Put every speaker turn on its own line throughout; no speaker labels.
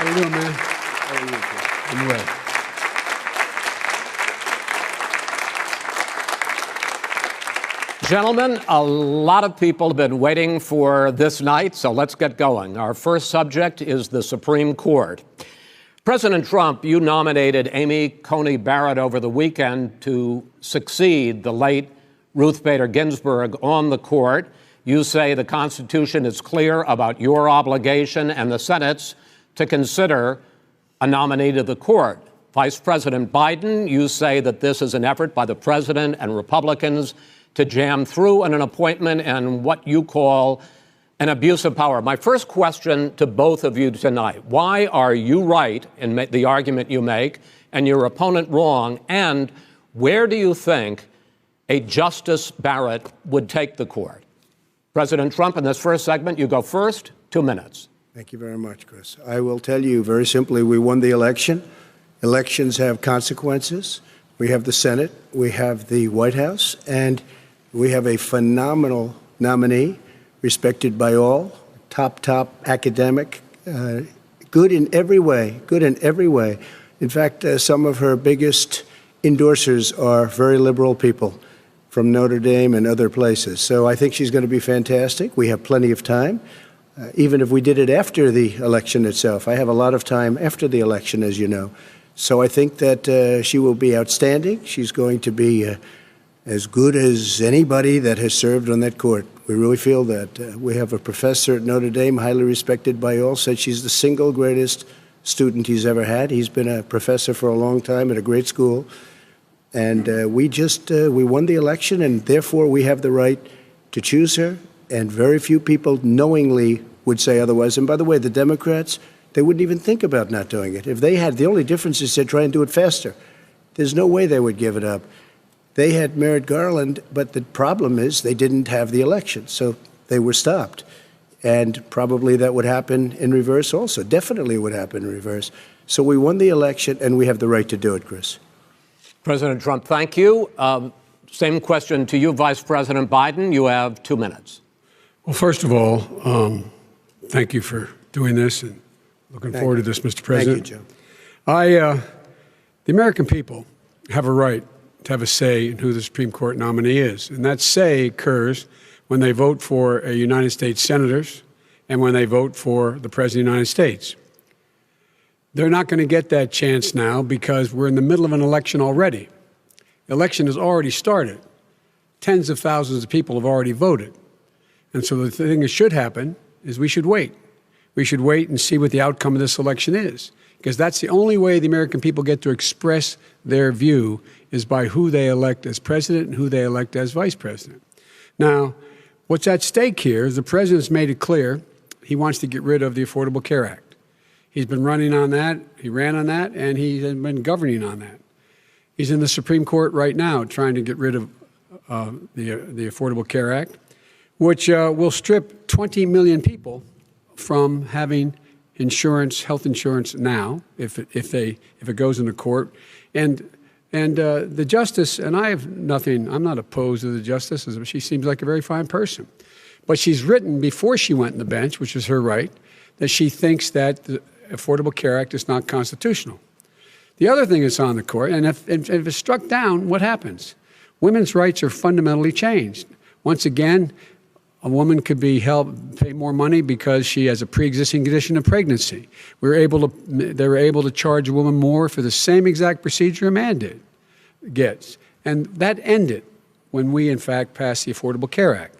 How you doing, man? How are you? I'm well.
Gentlemen, a lot of people have been waiting for this night, so let's get going. Our first subject is the Supreme Court. President Trump, you nominated Amy Coney Barrett over the weekend to succeed the late Ruth Bader Ginsburg on the court. You say the Constitution is clear about your obligation and the Senate's to consider a nominee to the court. Vice President Biden, you say that this is an effort by the president and Republicans to jam through an appointment and what you call an abuse of power. My first question to both of you tonight: why are you right in the argument you make and your opponent wrong? And where do you think a Justice Barrett would take the court? President Trump, in this first segment, you go first. 2 minutes.
Thank you very much, Chris. I will tell you very simply, we won the election. Elections have consequences. We have the Senate, we have the White House, and we have a phenomenal nominee, respected by all, top academic, good in every way, In fact, some of her biggest endorsers are very liberal people from Notre Dame and other places. So I think she's going to be fantastic. We have plenty of time, even if we did it after the election itself. I have a lot of time after the election, as you know. So I think that she will be outstanding. She's going to be as good as anybody that has served on that court. We really feel that. We have a professor at Notre Dame, highly respected by all, said she's the single greatest student he's ever had. He's been a professor for a long time at a great school. And we won the election, and therefore we have the right to choose her. And very few people knowingly would say otherwise. And by the way, the Democrats, they wouldn't even think about not doing it. If they had, the only difference is they'd try and do it faster. There's no way they would give it up. They had Merrick Garland, but the problem is they didn't have the election, so they were stopped. And probably that would happen in reverse also. Definitely would happen in reverse. So we won the election, and we have the right to do it, Chris.
President Trump, thank you. Same question to you, Vice President Biden. You have 2 minutes.
Well, first of all, thank you for doing this, and looking forward to this, Mr. President.
Thank you, Joe.
The American people have a right to have a say in who the Supreme Court nominee is. And that say occurs when they vote for United States senators and when they vote for the President of the United States. They're not going to get that chance now because we're in the middle of an election already. The election has already started. Tens of thousands of people have already voted. And so the thing that should happen is we should wait. We should wait and see what the outcome of this election is, because that's the only way the American people get to express their view is by who they elect as president and who they elect as vice president. Now, what's at stake here is the president's made it clear he wants to get rid of the Affordable Care Act. He's been running on that, he ran on that, and he's been governing on that. He's in the Supreme Court right now trying to get rid of the Affordable Care Act, which will strip 20 million people from having insurance, health insurance now, if it goes into court. And the justice, and I'm not opposed to the justice. She seems like a very fine person. But she's written before she went on the bench, which is her right, that she thinks that the Affordable Care Act is not constitutional. The other thing that's on the court, and if it's struck down, what happens? Women's rights are fundamentally changed. Once again, a woman could be pay more money because she has a pre-existing condition of pregnancy. They were able to charge a woman more for the same exact procedure a man gets. And that ended when we, in fact, passed the Affordable Care Act.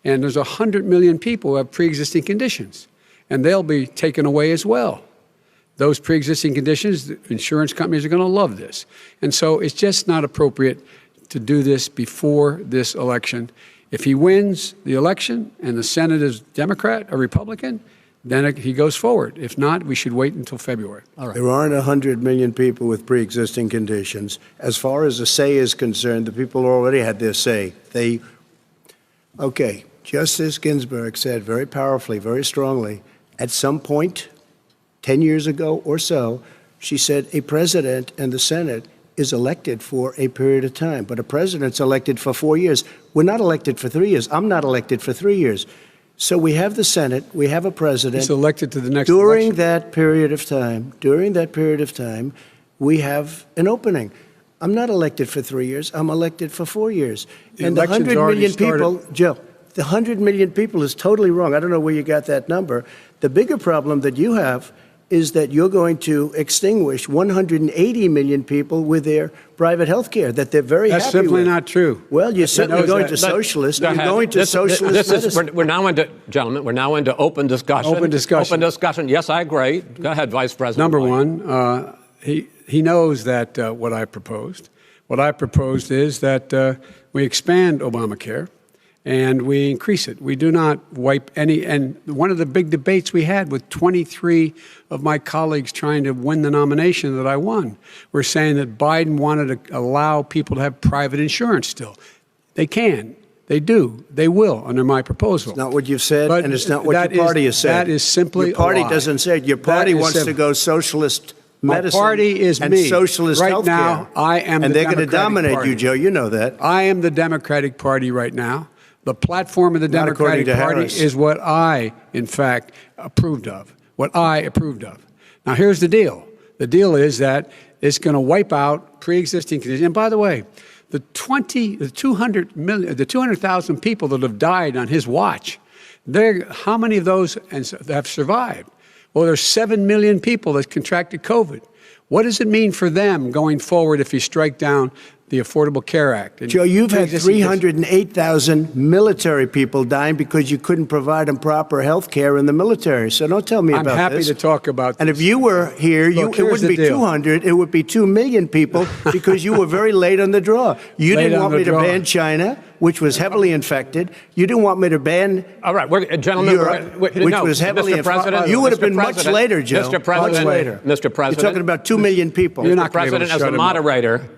And there's 100 million people who have pre-existing conditions, and they'll be taken away as well. Those pre-existing conditions, the insurance companies are going to love this. And so it's just not appropriate to do this before this election. If he wins the election and the Senate is Democrat or Republican, then he goes forward. If not, we should wait until February.
All right. There aren't 100 million people with pre-existing conditions. As far as the say is concerned, the people already had their say. Okay, Justice Ginsburg said very powerfully, very strongly, at some point, 10 years ago or so, she said a president and the Senate is elected for a period of time, but a president's elected for 4 years. We're not elected for 3 years. I'm not elected for 3 years. So we have the Senate, we have a president.
He's elected to the next
During
election.
that period of time, we have an opening. I'm not elected for 3 years. I'm elected for 4 years.
The
And the
election's
100
already
million people,
started.
Joe, the 100 million people is totally wrong. I don't know where you got that number. The bigger problem that you have is that you're going to extinguish 180 million people with their private health care that they're very
That's
happy
simply
with.
not true.
Well, you're certainly
knows
going
that.
to socialist.
Go
You're
ahead.
going to socialist medicine.
We're now into, gentlemen, we're now into open discussion.
Open discussion.
Open discussion. Yes, I agree. Go ahead, Vice President.
Number
White.
one, he knows that what I proposed. What I proposed is that we expand Obamacare and we increase it. We do not wipe any. And one of the big debates we had with 23 of my colleagues trying to win the nomination that I won were saying that Biden wanted to allow people to have private insurance still. They can. They do. They will under my proposal.
It's not what you've said,
But
and it's not what
that
your party
is-
has said.
that is simply
Your party
a lie.
doesn't say it. Your party
That is
wants to
simple.
go socialist
My
medicine
party is
and
me.
socialist
Right
healthcare.
now, I am
and
the
they're going to
Democratic
dominate
Party.
you, Joe. You know that.
I am the Democratic Party right now. The platform of the
Not according
Democratic
to
Party
Harris.
is what I, in fact, approved of. What I approved of. Now, here's the deal. The deal is that it's going to wipe out pre-existing conditions. And by the way, the 200,000 people that have died on his watch, how many of those have survived? Well, there's 7 million people that contracted COVID. What does it mean for them going forward if you strike down the Affordable Care Act? And
Joe, you've had
pre-existing
308,000 military people dying because you couldn't provide them proper health care in the military. So don't tell me
I'm
about
happy
this.
to talk about
And
this.
if you were here,
Look,
it
here's
wouldn't
the
be
deal.
200, it would be 2 million people because you were very late on the draw. You
Late
didn't
on
want
the
me to
draw.
ban China, which was heavily infected. You didn't want me to ban
All right, gentlemen,
Europe, which was heavily
Mr. President,
You would have
Mr.
been much
President,
later, Joe.
Mr. President,
much later.
Mr. President,
You're talking about 2 million people.
You're not gonna be able
President,
to
as
shut
a
him up.
moderator,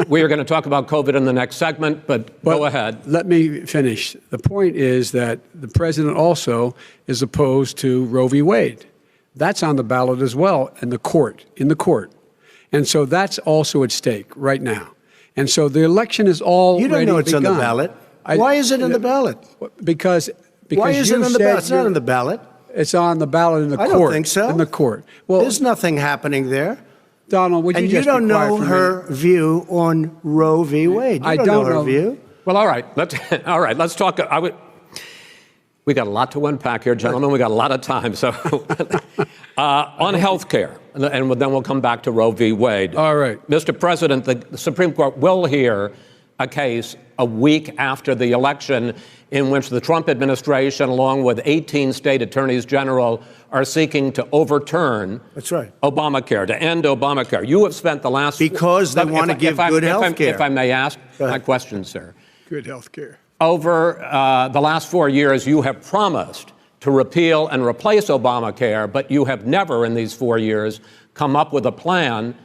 we are going to talk about COVID in the next segment, but go ahead.
Let me finish. The point is that the president also is opposed to Roe v. Wade. That's on the ballot as well in the court. And so that's also at stake right now. And so the election is already
You don't know it's
begun.
on the ballot. Why is it on the ballot?
Because
Why is
you
it on the
said
ballot? It's not
you're-
on the ballot.
It's on the ballot in the
I
court.
don't think so.
In the court. Well,
There's nothing happening there.
Donald, would you
And
just
you don't
be quiet
know
for a
her
minute?
view on Roe v. Wade. You
I
don't
don't
know her
know.
view.
Well, all right. Let's talk. We got a lot to unpack here, gentlemen. We got a lot of time. So on health care, and then we'll come back to Roe v. Wade.
All right.
Mr. President, the Supreme Court will hear a case a week after the election in which the Trump administration, along with 18 state attorneys general, are seeking to overturn
That's right.
Obamacare, to end Obamacare. You have spent the last...
Because they want to give good health care.
If I may ask
Go
my
ahead.
question, sir.
Good health care.
Over the last 4 years, you have promised to repeal and replace Obamacare, but you have never in these 4 years come up with a plan,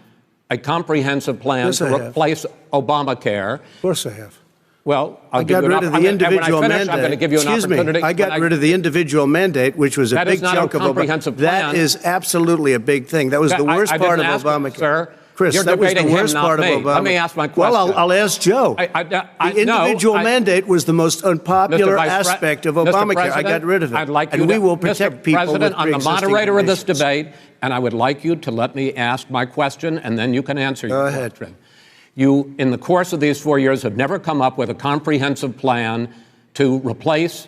a comprehensive plan
Yes,
to
I have.
replace Obamacare.
Of course I have.
Well,
I got rid of the individual mandate.
I'm going to give you an
Excuse
opportunity.
me. I got rid of the individual mandate, which was a
That
big
is not a
chunk of
comprehensive plan.
That is absolutely a big thing. That was the worst
I
part of
didn't ask you,
Obamacare.
sir.
Chris,
You're
that was the
debating him,
worst
not
part
me.
of Obamacare.
Let me ask my
Well,
question.
I'll ask Joe.
The
The individual mandate was the most unpopular aspect of Obamacare. I got rid of it.
I'd like you
and we
to,
will protect
Mr.
people
President,
with
I'm the
pre-existing
moderator of this
conditions.
debate, and I would like you to let me ask my question, and then you can answer your
Go ahead.
question. You, in the course of these 4 years, have never come up with a comprehensive plan to replace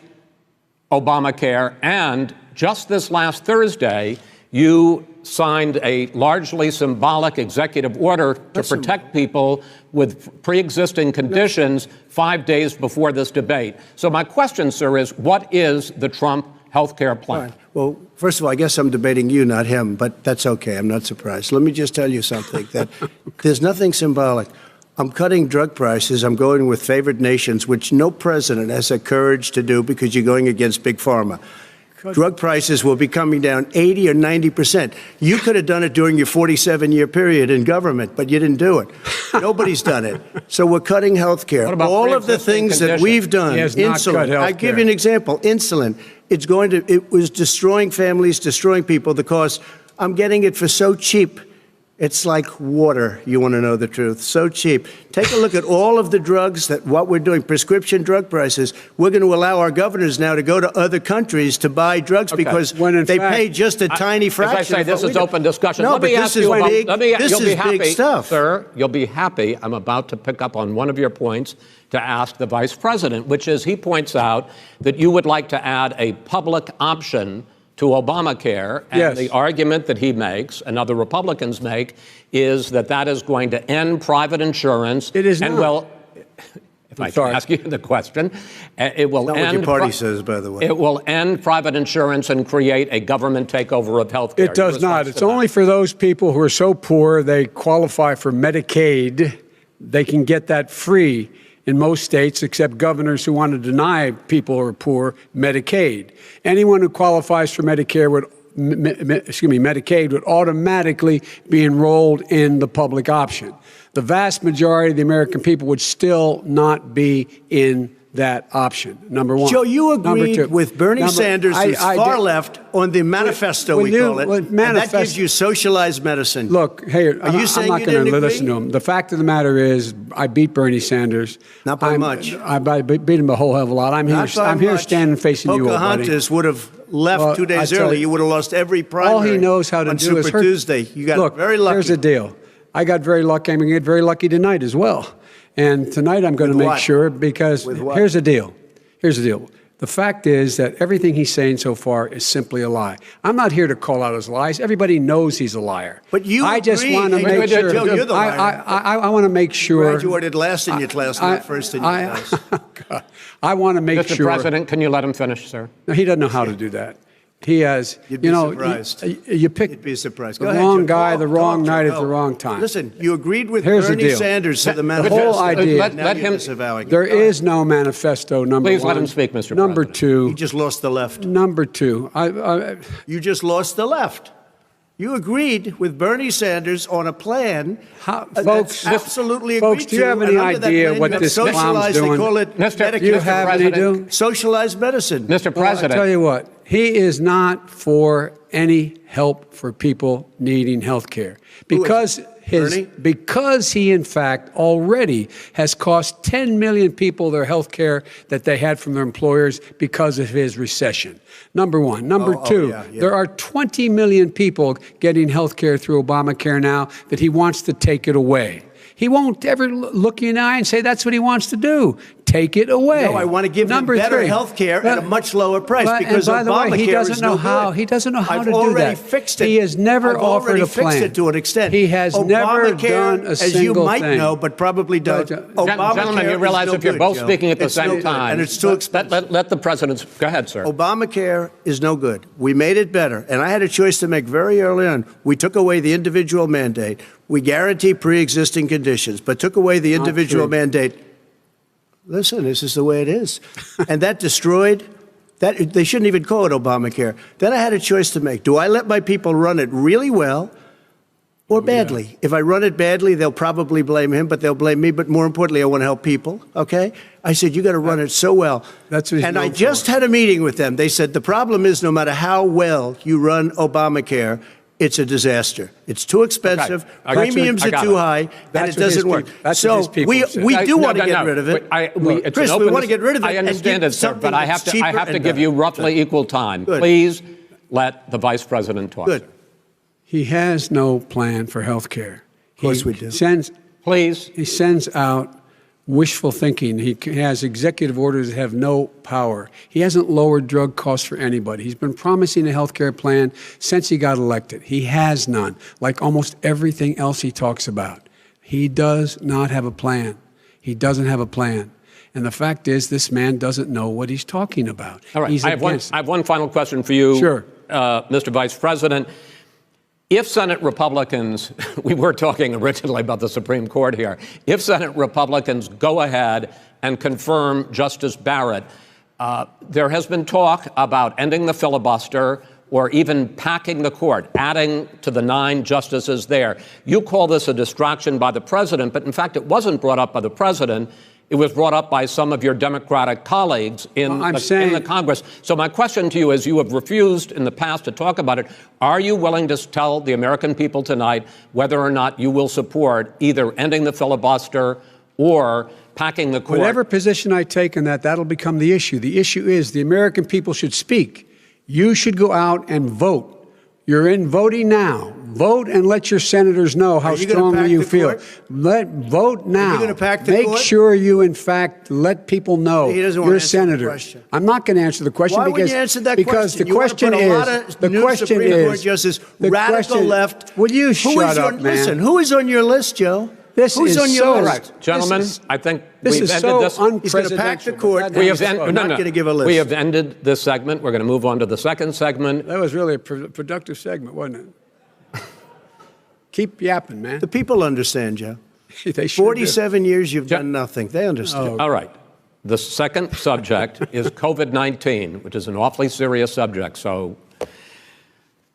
Obamacare, and just this last Thursday, you signed a largely symbolic executive order to protect people with pre-existing conditions 5 days before this debate. So my question, sir, is what is the Trump health care plan?
Fine. Well, first of all, I guess I'm debating you, not him, but that's okay. I'm not surprised. Let me just tell you something, that there's nothing symbolic. I'm cutting drug prices. I'm going with favored nations, which no president has the courage to do because you're going against big pharma. Drug prices will be coming down 80 or 90%. You could have done it during your 47-year period in government, but you didn't do it. Nobody's done it. So we're cutting health care.
What about
all of the
pre-existing
things that
conditions?
we've done,
He has not cut
insulin.
health
I give
care.
you an example. Insulin. It was destroying families, destroying people. The cost. I'm getting it for so cheap It's like water, you want to know the truth. So cheap. Take a look at all of the drugs what we're doing, prescription drug prices. We're going to allow our governors now to go to other countries to buy drugs because they pay just a tiny fraction.
As I say, this is open discussion.
No,
let me
but
ask
this
you
is
about,
big. This is big stuff.
Sir, you'll be happy. I'm about to pick up on one of your points to ask the vice president, which is he points out that you would like to add a public option to Obamacare, and
Yes.
the argument that he makes and other Republicans make is that that is going to end private insurance.
It is
and
not.
Well, if I can ask you the question, it will
Not
end.
what your party says, by the way.
It will end private insurance and create a government takeover of health care.
It does not. It's only for those people who are so poor they qualify for Medicaid. They can get that free in most states, except governors who want to deny people who are poor Medicaid. Anyone who qualifies for Medicare would, Medicaid would automatically be enrolled in the public option. The vast majority of the American people would still not be in that option, number one.
Joe, you
Number
agreed
two.
with Bernie Sanders, who's far left, on the manifesto,
when
we
you-
call it.
when
And that
manifest-
gives you socialized medicine.
Look, hey,
Are you saying
I'm not
you
going to
didn't
listen
agree?
to him. The fact of the matter is, I beat Bernie Sanders.
Not by much.
I beat him a whole hell of a lot. I'm
Not by
here
much.
standing facing you, old buddy.
Pocahontas would have left
Well,
2 days
I tell
early.
you,
You would have lost every primary.
All he knows how to
on
do
Super
is hurt.
Tuesday. You got
Look,
very lucky.
here's the deal. I got very lucky. I'm going to get very lucky tonight as well. And tonight I'm going to
With
make
what?
sure because
With what?
here's the deal. Here's the deal. The fact is that everything he's saying so far is simply a lie. I'm not here to call out his lies. Everybody knows he's a liar.
But you
I just
agree.
want to
Hey,
make sure.
Joe, you're the liar.
I want to make sure.
Graduated last in your class, not first in your class.
I want to make
Mr.
sure.
President, can you let him finish, sir?
No, he doesn't know how to do that. He has,
You'd be surprised.
You pick
You'd be surprised.
the
Go ahead,
wrong
Joe.
guy,
Talk,
the wrong
Joe,
night
go.
at the wrong time.
Listen, you agreed with
Here's the
Bernie
deal.
Sanders to the
The
manifesto.
whole idea.
Let
Now
him-
you're disavowing it.
There
Go ahead.
is no manifesto, number
Please
one.
let him speak, Mr.
Number
President.
two.
You just lost the left.
Number two.
You just lost the left. You agreed with Bernie Sanders on a plan
Folks,
that's absolutely
folks,
agreed
do you
to,
have
and
any
under that
idea
plan,
what
you have
this clown's
socialized,
doing?
They call it
Mr.
Medicare.
Do you have any
President.
do?
Socialized medicine.
Mr.
Well, I
President.
tell you what, he is not for any help for people needing health care because
Bernie?
because he in fact already has cost 10 million people their health care that they had from their employers because of his recession. Number one. Number two,
yeah.
there are 20 million people getting health care through Obamacare now that he wants to take it away. He won't ever look you in the eye and say that's what he wants to do. Take it away.
No, I want to give them
Number
better
three.
health care at a much lower price because
and by the way,
Obamacare
he doesn't
is
know
no
how.
good.
He doesn't know how
I've
to do
already
that.
fixed it.
He has never
I've
offered
already
a plan.
fixed it to an extent.
He has never
Obamacare,
done a
as you
single
might
thing.
know, but probably don't. Obamacare
Gentlemen, you realize
is no
if you're
good,
both
Joe.
speaking at the
It's no
same
good,
time,
and it's too expensive.
let the president go ahead, sir.
Obamacare is no good. We made it better. And I had a choice to make very early on. We took away the individual mandate. We guarantee pre-existing conditions, but took away the individual
true.
mandate. Listen, this is the way it is. And that destroyed that. They shouldn't even call it Obamacare. Then I had a choice to make. Do I let my people run it really well or badly? If I run it badly, they'll probably blame him, but they'll blame me. But more importantly, I want to help people. Okay? I said, you got to run it so well.
That's what he's
and I
known
just
for.
had a meeting with them. They said the problem is no matter how well you run Obamacare, it's a disaster. It's too expensive.
I got you.
Premiums
I
are
got
too
it.
high, and
That's
it
what his
doesn't work.
people- that's
so
what his people
we
say.
do want to
No,
get
no.
rid of it.
It's
Chris,
an
we
open
want to get rid of it.
I
and
understand
give
it, sir,
something
but I
that's
have
cheaper
to
and
give you
better.
roughly equal time.
Good.
Please let the vice president talk.
Good.
sir.
He has no plan for health care. Of
course we do.
Please.
He sends out wishful thinking. He has executive orders that have no power. He hasn't lowered drug costs for anybody. He's been promising a health care plan since he got elected. He has none, like almost everything else he talks about. He does not have a plan. He doesn't have a plan. And the fact is, this man doesn't know what he's talking about.
All right.
He's
I have
against
one final question for you,
Sure.
Mr. Vice President. If Senate Republicans, we were talking originally about the Supreme Court here, if Senate Republicans go ahead and confirm Justice Barrett, there has been talk about ending the filibuster or even packing the court, adding to the 9 justices there. You call this a distraction by the president, but in fact, it wasn't brought up by the president. It was brought up by some of your Democratic colleagues in the Congress. So my question to you is, you have refused in the past to talk about it. Are you willing to tell the American people tonight whether or not you will support either ending the filibuster or packing the court?
Whatever position I take on that, that'll become the issue. The issue is the American people should speak. You should go out and vote. You're in voting now. Vote and let your senators know how strongly you feel. Vote now.
Are you going to pack the
Make
court?
sure you, in fact, let people know
He doesn't want
you're a
to answer the
senator.
question.
I'm not going to answer the question
Why
because
wouldn't you answer that
because
question?
the question
You want to put a
is
lot of
the
new
question
Supreme Court
is
justice,
the
radical
question-
left.
Will you
Who
shut
is
up,
on,
man?
Listen, who is on your list, Joe?
This
Who's
is
on your
so-
list?
All right, gentlemen, I think
This
we've
is
ended
so
this.
He's going to pack the
unprecedented.
court.
That
We
is
have
We're not going to give a list.
We have ended this segment. We're going to move on to the second segment.
That was really a productive segment, wasn't it? Keep yapping, man.
The people understand, Joe.
They sure do.
47 years you've done nothing. They understand.
All right. The second subject is COVID-19, which is an awfully serious subject. So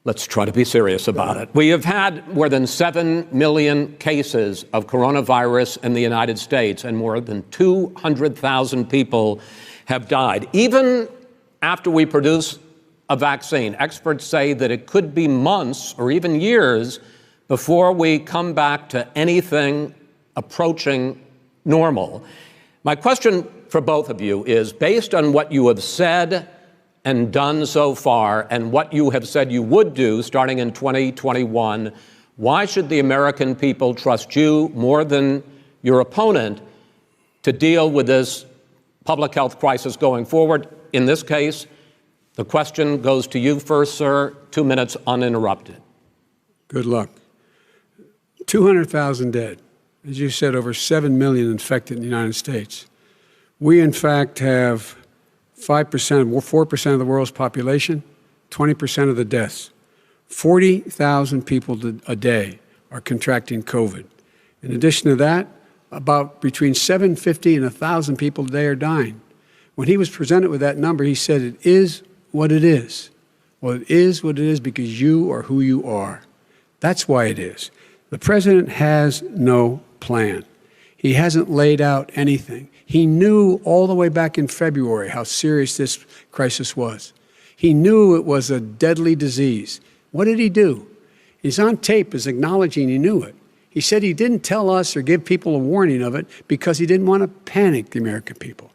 let's try to be serious about it. We have had more than 7 million cases of coronavirus in the United States, and more than 200,000 people have died. Even after we produce a vaccine, experts say that it could be months or even years before we come back to anything approaching normal. My question for both of you is, based on what you have said and done so far and what you have said you would do starting in 2021, why should the American people trust you more than your opponent to deal with this public health crisis going forward? In this case, the question goes to you first, sir. 2 minutes uninterrupted.
Good luck. 200,000 dead. As you said, over 7 million infected in the United States. We, in fact, have 4% of the world's population, 20% of the deaths. 40,000 people a day are contracting COVID. In addition to that, about between 750 and 1,000 people a day are dying. When he was presented with that number, he said, it is what it is. Well, it is what it is because you are who you are. That's why it is. The president has no plan. He hasn't laid out anything. He knew all the way back in February how serious this crisis was. He knew it was a deadly disease. What did he do? He's on tape as acknowledging he knew it. He said he didn't tell us or give people a warning of it because he didn't want to panic the American people.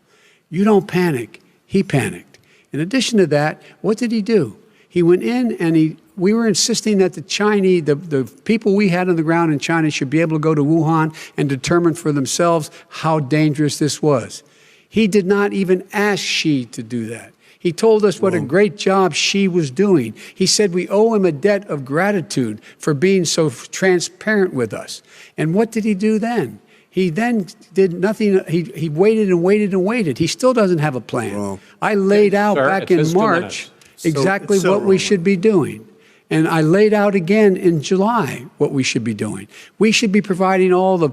You don't panic. He panicked. In addition to that, what did he do? He went in and we were insisting that the people we had on the ground in China should be able to go to Wuhan and determine for themselves how dangerous this was. He did not even ask Xi to do that. He told us what a great job Xi was doing. He said we owe him a debt of gratitude for being so transparent with us. And what did he do then? He then did nothing. He waited and waited and waited. He still doesn't have a plan.
Wrong.
I laid out
Sir,
back
it's
in
just 2
March
minutes.
exactly
It's so
what we
wrong.
should be doing. And I laid out again in July what we should be doing. We should be providing all the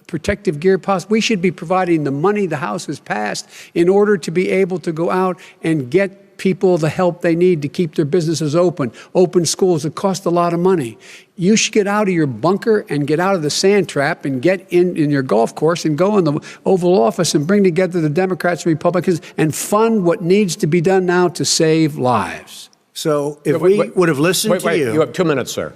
protective gear possible. We should be providing the money the House has passed in order to be able to go out and get people the help they need to keep their businesses open schools. It costs a lot of money. You should get out of your bunker and get out of the sand trap and get in your golf course and go in the Oval Office and bring together the Democrats and Republicans and fund what needs to be done now to save lives.
So if we would have listened to you,
You have 2 minutes, sir.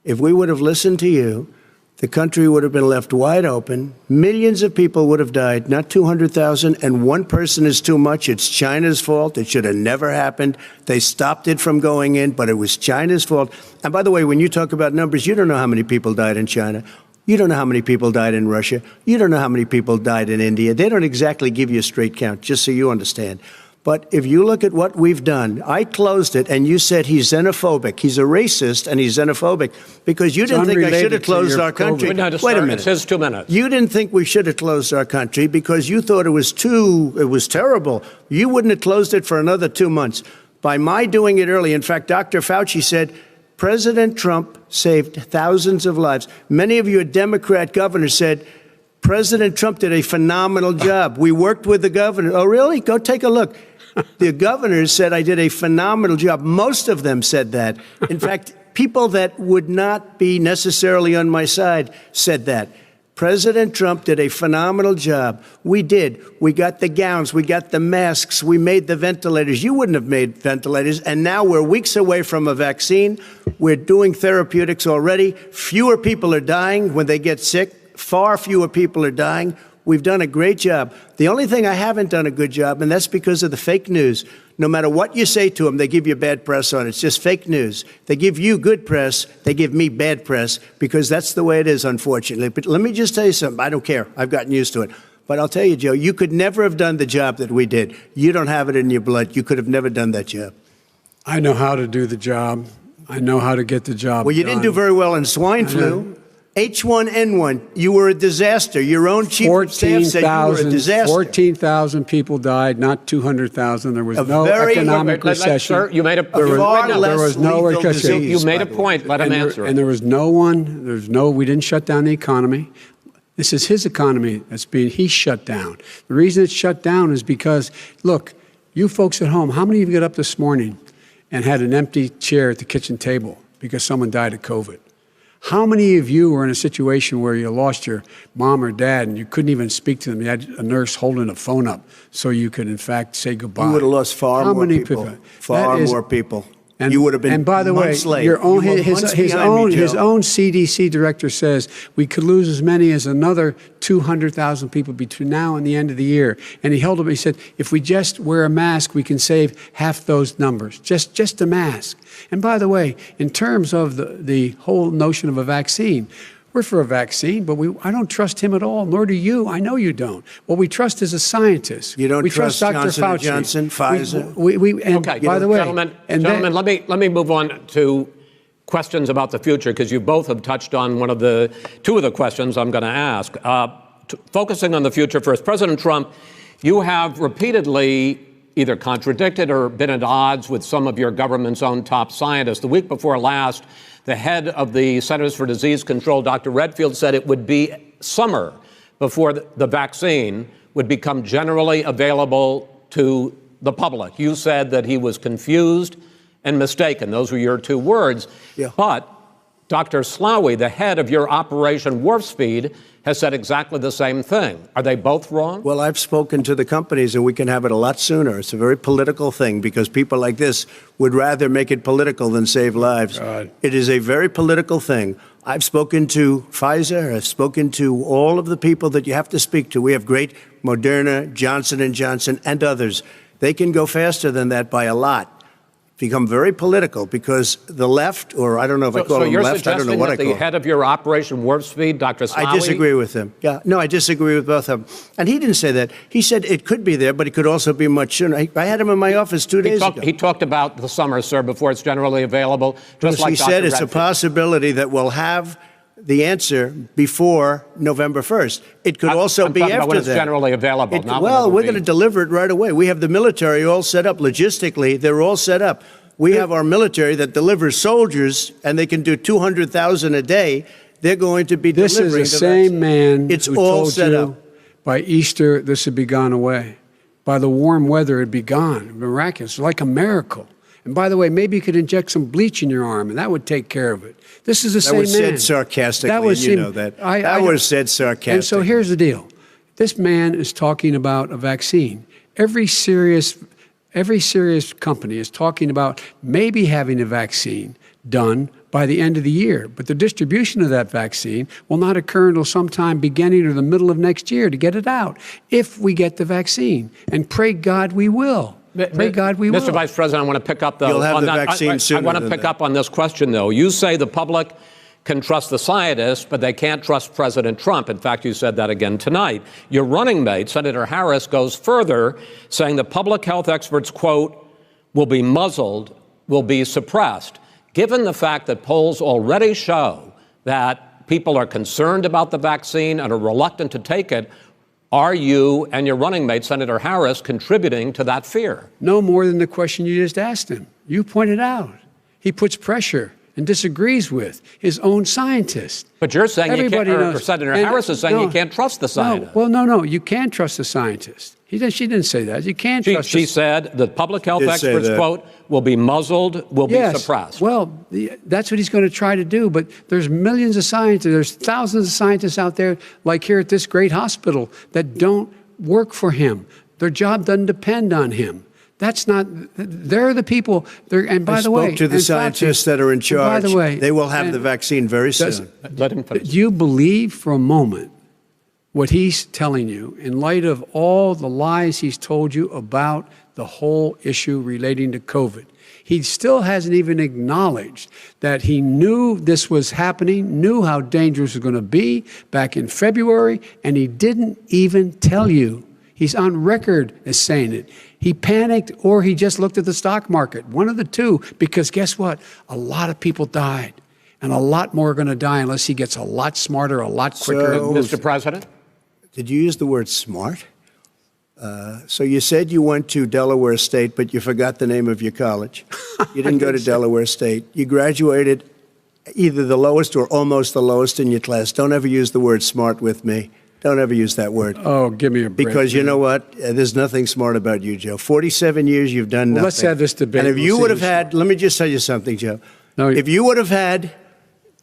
if we would have listened to you, the country would have been left wide open. Millions of people would have died, not 200,000. And one person is too much. It's China's fault. It should have never happened. They stopped it from going in, but it was China's fault. And by the way, when you talk about numbers, you don't know how many people died in China. You don't know how many people died in Russia. You don't know how many people died in India. They don't exactly give you a straight count, just so you understand. But if you look at what we've done, I closed it, and you said he's xenophobic. He's a racist, and he's xenophobic because you didn't think I should
unrelated
have
to
closed
your
our country.
COVID.
No,
Wait a
sir,
minute.
It's his 2 minutes.
You didn't think we should have closed our country because you thought it was terrible. You wouldn't have closed it for another 2 months. By my doing it early, in fact, Dr. Fauci said, President Trump saved thousands of lives. Many of your Democrat governors said, President Trump did a phenomenal job. We worked with the governor. Oh, really? Go take a look. The governors said I did a phenomenal job. Most of them said that. In fact, people that would not be necessarily on my side said that. President Trump did a phenomenal job. We did. We got the gowns. We got the masks. We made the ventilators. You wouldn't have made ventilators. And now we're weeks away from a vaccine. We're doing therapeutics already. Fewer people are dying when they get sick. Far fewer people are dying. We've done a great job. The only thing I haven't done a good job, and that's because of the fake news. No matter what you say to them, they give you bad press on it. It's just fake news. They give you good press. They give me bad press because that's the way it is, unfortunately. But let me just tell you something. I don't care. I've gotten used to it. But I'll tell you, Joe, you could never have done the job that we did. You don't have it in your blood. You could have never done that job.
I know how to do the job. I know how to get the job
Well, you
done.
didn't do very well in swine flu. H1N1, you were a disaster. Your own chief of staff said you were a disaster.
14,000 people died, not 200,000. There was
A
no
very-
economic recession.
Sir, you made a
There was-
far
less
there was no
lethal
recession.
disease,
you made a
by the
point.
way.
Let him answer.
And there was we didn't shut down the economy. This is his economy he's shut down. The reason it's shut down is because, look, you folks at home, how many of you got up this morning and had an empty chair at the kitchen table because someone died of COVID? How many of you were in a situation where you lost your mom or dad and you couldn't even speak to them? You had a nurse holding a phone up so you could, in fact, say goodbye.
You would have lost far
How
more
many
people. Far more people.
And,
you would have been
and by the way,
months late.
your own,
You were
his
months behind me,
own
Joe.
CDC director says we could lose as many as another 200,000 people between now and the end of the year. And he held up. He said, if we just wear a mask, we can save half those numbers. Just a mask. And by the way, in terms of the whole notion of a vaccine, we're for a vaccine, but I don't trust him at all, nor do you. I know you don't. What we trust is a scientist.
You don't
we
trust
Dr.
Johnson
Fauci.
& Johnson, Pfizer?
Okay,
by the way,
gentlemen, let me move on to questions about the future, because you both have touched on two of the questions I'm going to ask. Focusing on the future first, President Trump, you have repeatedly either contradicted or been at odds with some of your government's own top scientists. The week before last, the head of the Centers for Disease Control, Dr. Redfield, said it would be summer before the vaccine would become generally available to the public. You said that he was confused and mistaken. Those were your two words.
Yeah.
But Dr. Slaoui, the head of your Operation Warp Speed, has said exactly the same thing. Are they both wrong?
Well, I've spoken to the companies, and we can have it a lot sooner. It's a very political thing because people like this would rather make it political than save lives.
God.
It is a very political thing. I've spoken to Pfizer. I've spoken to all of the people that you have to speak to. We have great Moderna, Johnson & Johnson, and others. They can go faster than that by a lot. Become very political because the left, or I don't know if I call them left, I don't know what I call them.
So you're suggesting that the head of your Operation Warp Speed, Dr. Slaoui?
I disagree with him. Yeah, no, I disagree with both of them. And he didn't say that. He said it could be there, but it could also be much sooner. I had him in my office 2 days ago.
He talked about the summer, sir, before it's generally available. Just like
He
Dr.
said it's a
Redfield.
possibility that we'll have the answer before November 1st. It could also
I'm
be
talking
after
about when it's
that.
generally available. Not
Well,
when
we're
it
going
will
to
be.
deliver it right away. We have the military all set up logistically. They're all set up. We have our military that delivers soldiers, and they can do 200,000 a day. They're going to be
This
delivering
is the
the
same
vaccine.
man
It's
who
all
told
set
you
up.
by Easter this would be gone away. By the warm weather, it'd be gone. Miraculous, like a miracle. And by the way, maybe you could inject some bleach in your arm, and that would take care of it. This is the
That
same
was
man.
said sarcastically,
That was
and you
him.
know that.
I
That was said sarcastically.
And so here's the deal. This man is talking about a vaccine. Every serious company is talking about maybe having a vaccine done by the end of the year. But the distribution of that vaccine will not occur until sometime beginning or the middle of next year to get it out, if we get the vaccine. And pray God we will. Pray God we will.
Mr. Vice President, I want to pick up
You'll have
on
the
that.
vaccine sooner
I want to
than
pick
that.
up on this question, though. You say the public can trust the scientists, but they can't trust President Trump. In fact, you said that again tonight. Your running mate, Senator Harris, goes further, saying the public health experts, quote, will be muzzled, will be suppressed. Given the fact that polls already show that people are concerned about the vaccine and are reluctant to take it, are you and your running mate, Senator Harris, contributing to that fear?
No more than the question you just asked him. You pointed out. He puts pressure and disagrees with his own scientists.
But you're saying you can't, or
knows.
Senator
And
Harris is saying
no,
you can't trust the scientists.
No. You can trust the scientists. She didn't say that. You can't trust.
She said that public health
Did say
experts,
that.
quote, will be muzzled, will be
Yes.
suppressed.
Well, that's what he's going to try to do. But there's millions of scientists. There's thousands of scientists out there, like here at this great hospital, that don't work for him. Their job doesn't depend on him. That's not. They're the people. And by
I
the way,
spoke to the
and
scientists
Fauci,
that are in charge.
By the way,
they will have
and
the vaccine very
does-
soon.
Let him finish.
Do you believe for a moment what he's telling you in light of all the lies he's told you about the whole issue relating to COVID? He still hasn't even acknowledged that he knew this was happening, knew how dangerous it was going to be back in February, and he didn't even tell you. He's on record as saying it. He panicked or he just looked at the stock market, one of the two, because guess what? A lot of people died, and a lot more are going to die unless he gets a lot smarter, a lot quicker.
So-
Mr. President?
Did you use the word smart? So you said you went to Delaware State, but you forgot the name of your college. You didn't go to Delaware State. You graduated either the lowest or almost the lowest in your class. Don't ever use the word smart with me. Don't ever use that word.
Oh, give me a break.
Because you know what? There's nothing smart about you, Joe. 47 years you've done nothing.
Well, let's have this debate.
And if
We'll
you
see
would have
who's
had, let me just tell you something, Joe.
No,
if you would have had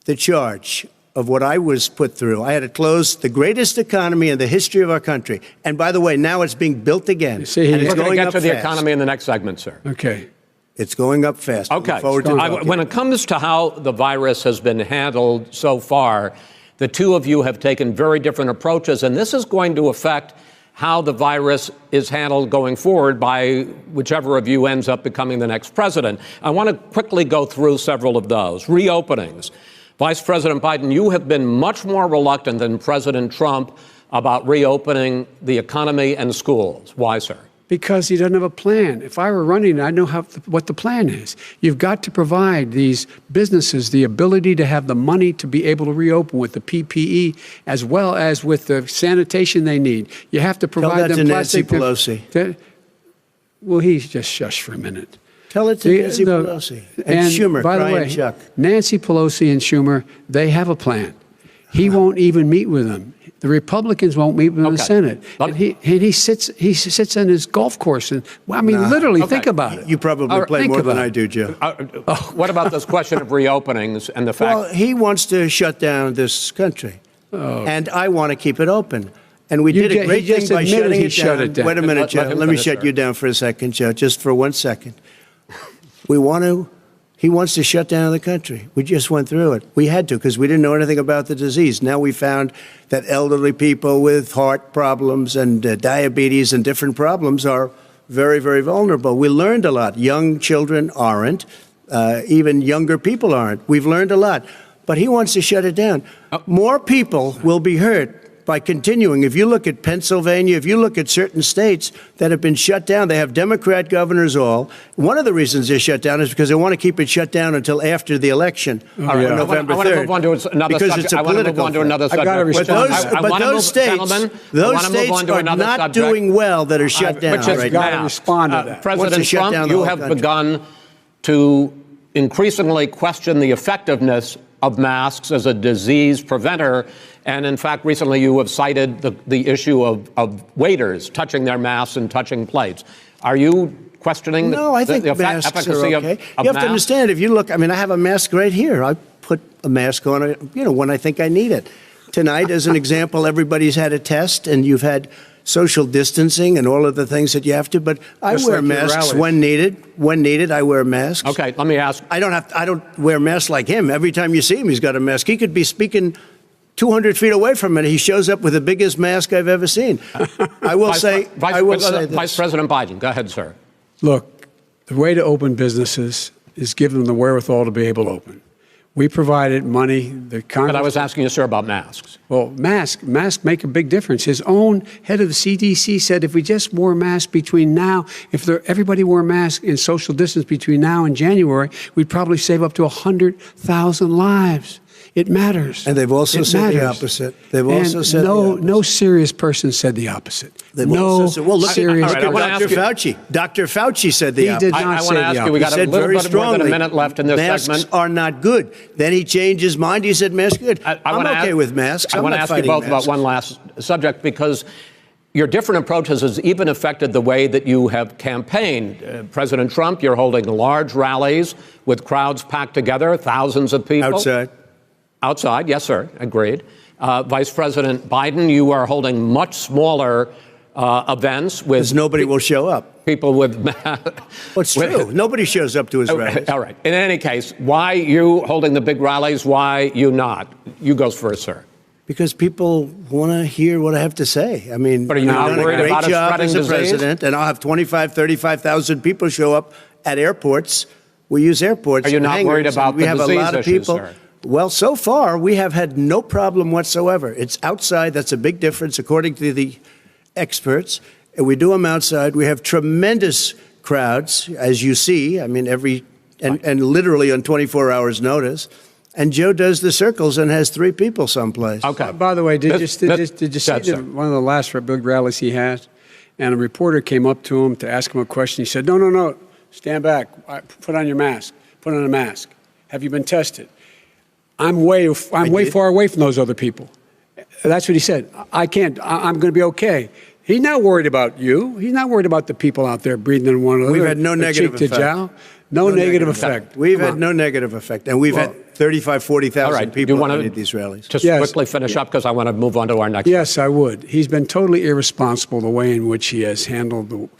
the charge of what I was put through, I had to close the greatest economy in the history of our country. And by the way, now it's being built again.
see, he-
and
We're
it's
going to
going
get
up
to the
fast.
economy in the next segment, sir.
Okay.
It's going up fast.
Okay.
Look forward to talking.
When it comes to how the virus has been handled so far, the two of you have taken very different approaches, and this is going to affect how the virus is handled going forward by whichever of you ends up becoming the next president. I want to quickly go through several of those. Reopenings. Vice President Biden, you have been much more reluctant than President Trump about reopening the economy and schools. Why, sir?
Because he doesn't have a plan. If I were running, I know what the plan is. You've got to provide these businesses the ability to have the money to be able to reopen with the PPE as well as with the sanitation they need. You have to provide
that
them
to Nancy
plastic.
Pelosi.
Well, he's just shush for a minute.
Tell it to Nancy Pelosi. And Schumer,
by the
Brian
way,
Chuck.
Nancy Pelosi and Schumer, they have a plan. He won't even meet with them. The Republicans won't meet with him in the
Okay.
Senate.
But-
And he sits on his golf course. And, well, I mean, literally,
Okay.
think about it.
You probably play
Think
more than
about
I
it.
do, Joe.
What about this question of reopenings and the fact?
Well, he wants to shut down this country, and I want to keep it open. And we
You
did a
ju-
great
he just
thing by
admitted
shutting
he
it
shut
down.
it down.
Wait a minute,
Let
Joe.
him
Let me
finish,
shut
sir.
you down for a second, Joe, just for 1 second. He wants to shut down the country. We just went through it. We had to because we didn't know anything about the disease. Now we found that elderly people with heart problems and diabetes and different problems are very, very vulnerable. We learned a lot. Young children aren't. Even younger people aren't. We've learned a lot. But he wants to shut it down. More people will be hurt by continuing. If you look at Pennsylvania, if you look at certain states that have been shut down, they have Democrat governors all. One of the reasons they're shut down is because they want to keep it shut down until after the election on
yeah.
November 3rd.
I want to move on to another
because
subject.
it's a
I want to move
political
on to
threat.
another
I've
subject.
gotta
But
respond.
those,
I
but
want to
those
move,
states,
gentlemen, I
those
want to move
states
on to
are
another
not
subject.
doing well that are shut down
Which is
right
gotta
now.
respond to that.
Wants
President
to shut
Trump,
down the
you
whole
have
country.
begun to increasingly question the effectiveness of masks as a disease preventer. And in fact, recently you have cited the issue of waiters touching their masks and touching plates. Are you questioning
No, I think
the
masks
efficacy
are
of
okay.
masks?
You have to understand, if you look, I mean, I have a mask right here. I put a mask on, when I think I need it. Tonight, as an example, everybody's had a test, and you've had social distancing and all of the things that you have to. But I
Just
wear
like your
masks
rallies.
when needed. When needed, I wear masks.
Okay, let me ask.
I don't wear masks like him. Every time you see him, he's got a mask. He could be speaking 200 feet away from it. He shows up with the biggest mask I've ever seen. I will say this.
Vice President Biden, go ahead, sir.
Look, the way to open businesses is give them the wherewithal to be able to open. We provided money. The Congress.
But I was asking you, sir, about masks.
Well, masks make a big difference. His own head of the CDC said if we just wore masks between now, everybody wore masks in social distance between now and January, we'd probably save up to 100,000 lives. It matters.
And they've also
It
said the
matters.
opposite. They've
And
also said
no,
the opposite.
no serious person said the opposite.
They've
no
also said, well, look
serious
all right, I
at
wanna
person.
Dr.
ask you-
Fauci. Dr. Fauci said the
He
opposite.
did not
I
say
want to
the
ask you, we
opposite.
got a
said
little
very
bit more than a
strongly,
minute left in this
masks
segment.
are not good. Then he changed his mind. He said masks are good. I'm
wanna
okay
ask-
with masks.
I
I'm
want to
not
ask you
fighting
both about
masks.
one last subject, because your different approaches has even affected the way that you have campaigned. President Trump, you're holding large rallies with crowds packed together, thousands of people. Outside, yes, sir, agreed. Vice President Biden, you are holding much smaller events with
Because nobody will show up.
people with.
Well, it's true. Nobody shows up to his rallies.
All right. In any case, why you holding the big rallies? Why you not? You goes first, sir.
Because people want to hear what I have to say. I mean,
But are you not
I've done
worried
a great
about it
job
spreading
as a
disease?
president, and I'll have 35,000 people show up at airports. We use airports.
Are you
and
not worried
hangars,
about
and we
the
have a
disease
lot of
issues,
people.
sir?
Well, so far we have had no problem whatsoever. It's outside. That's a big difference, according to the experts. And we do them outside. We have tremendous crowds, as you see. I mean, and literally on 24 hours' notice. And Joe does the circles and has 3 people someplace.
Okay.
By the way, did you see
sir.
one of the last big rallies he had? And a reporter came up to him to ask him a question. He said, no, stand back. Put on your mask. Put on a mask. Have you been tested? I'm way far away from those other people. That's what he said. I can't. I'm going to be okay. He's not worried about you. He's not worried about the people out there breathing in one another.
We've had no negative
cheek to
effect.
jowl. No negative effect.
We've
Come
had
on.
no negative effect. And we've had 35, 40,000
All right.
people
you want
at these rallies.
Just
Yes.
quickly finish up, because I want to move on to our next.
Yes, I would. He's been totally irresponsible the way in which he has handled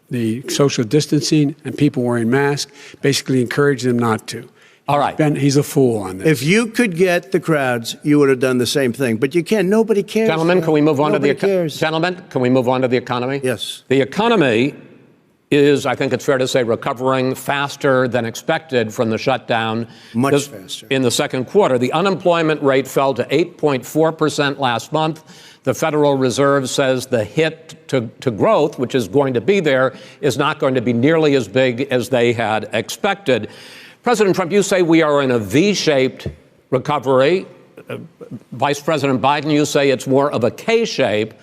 the social distancing and people wearing masks, basically encouraged them not to.
All right.
He's a fool on this.
If you could get the crowds, you would have done the same thing. But you can't. Nobody cares.
Gentlemen, can we move on to the
Nobody cares.
Gentlemen, can we move on to the economy?
Yes.
The economy is, I think it's fair to say, recovering faster than expected from the shutdown.
Much faster.
In the second quarter, the unemployment rate fell to 8.4% last month. The Federal Reserve says the hit to growth, which is going to be there, is not going to be nearly as big as they had expected. President Trump, you say we are in a V-shaped recovery. Vice President Biden, you say it's more of a K-shape.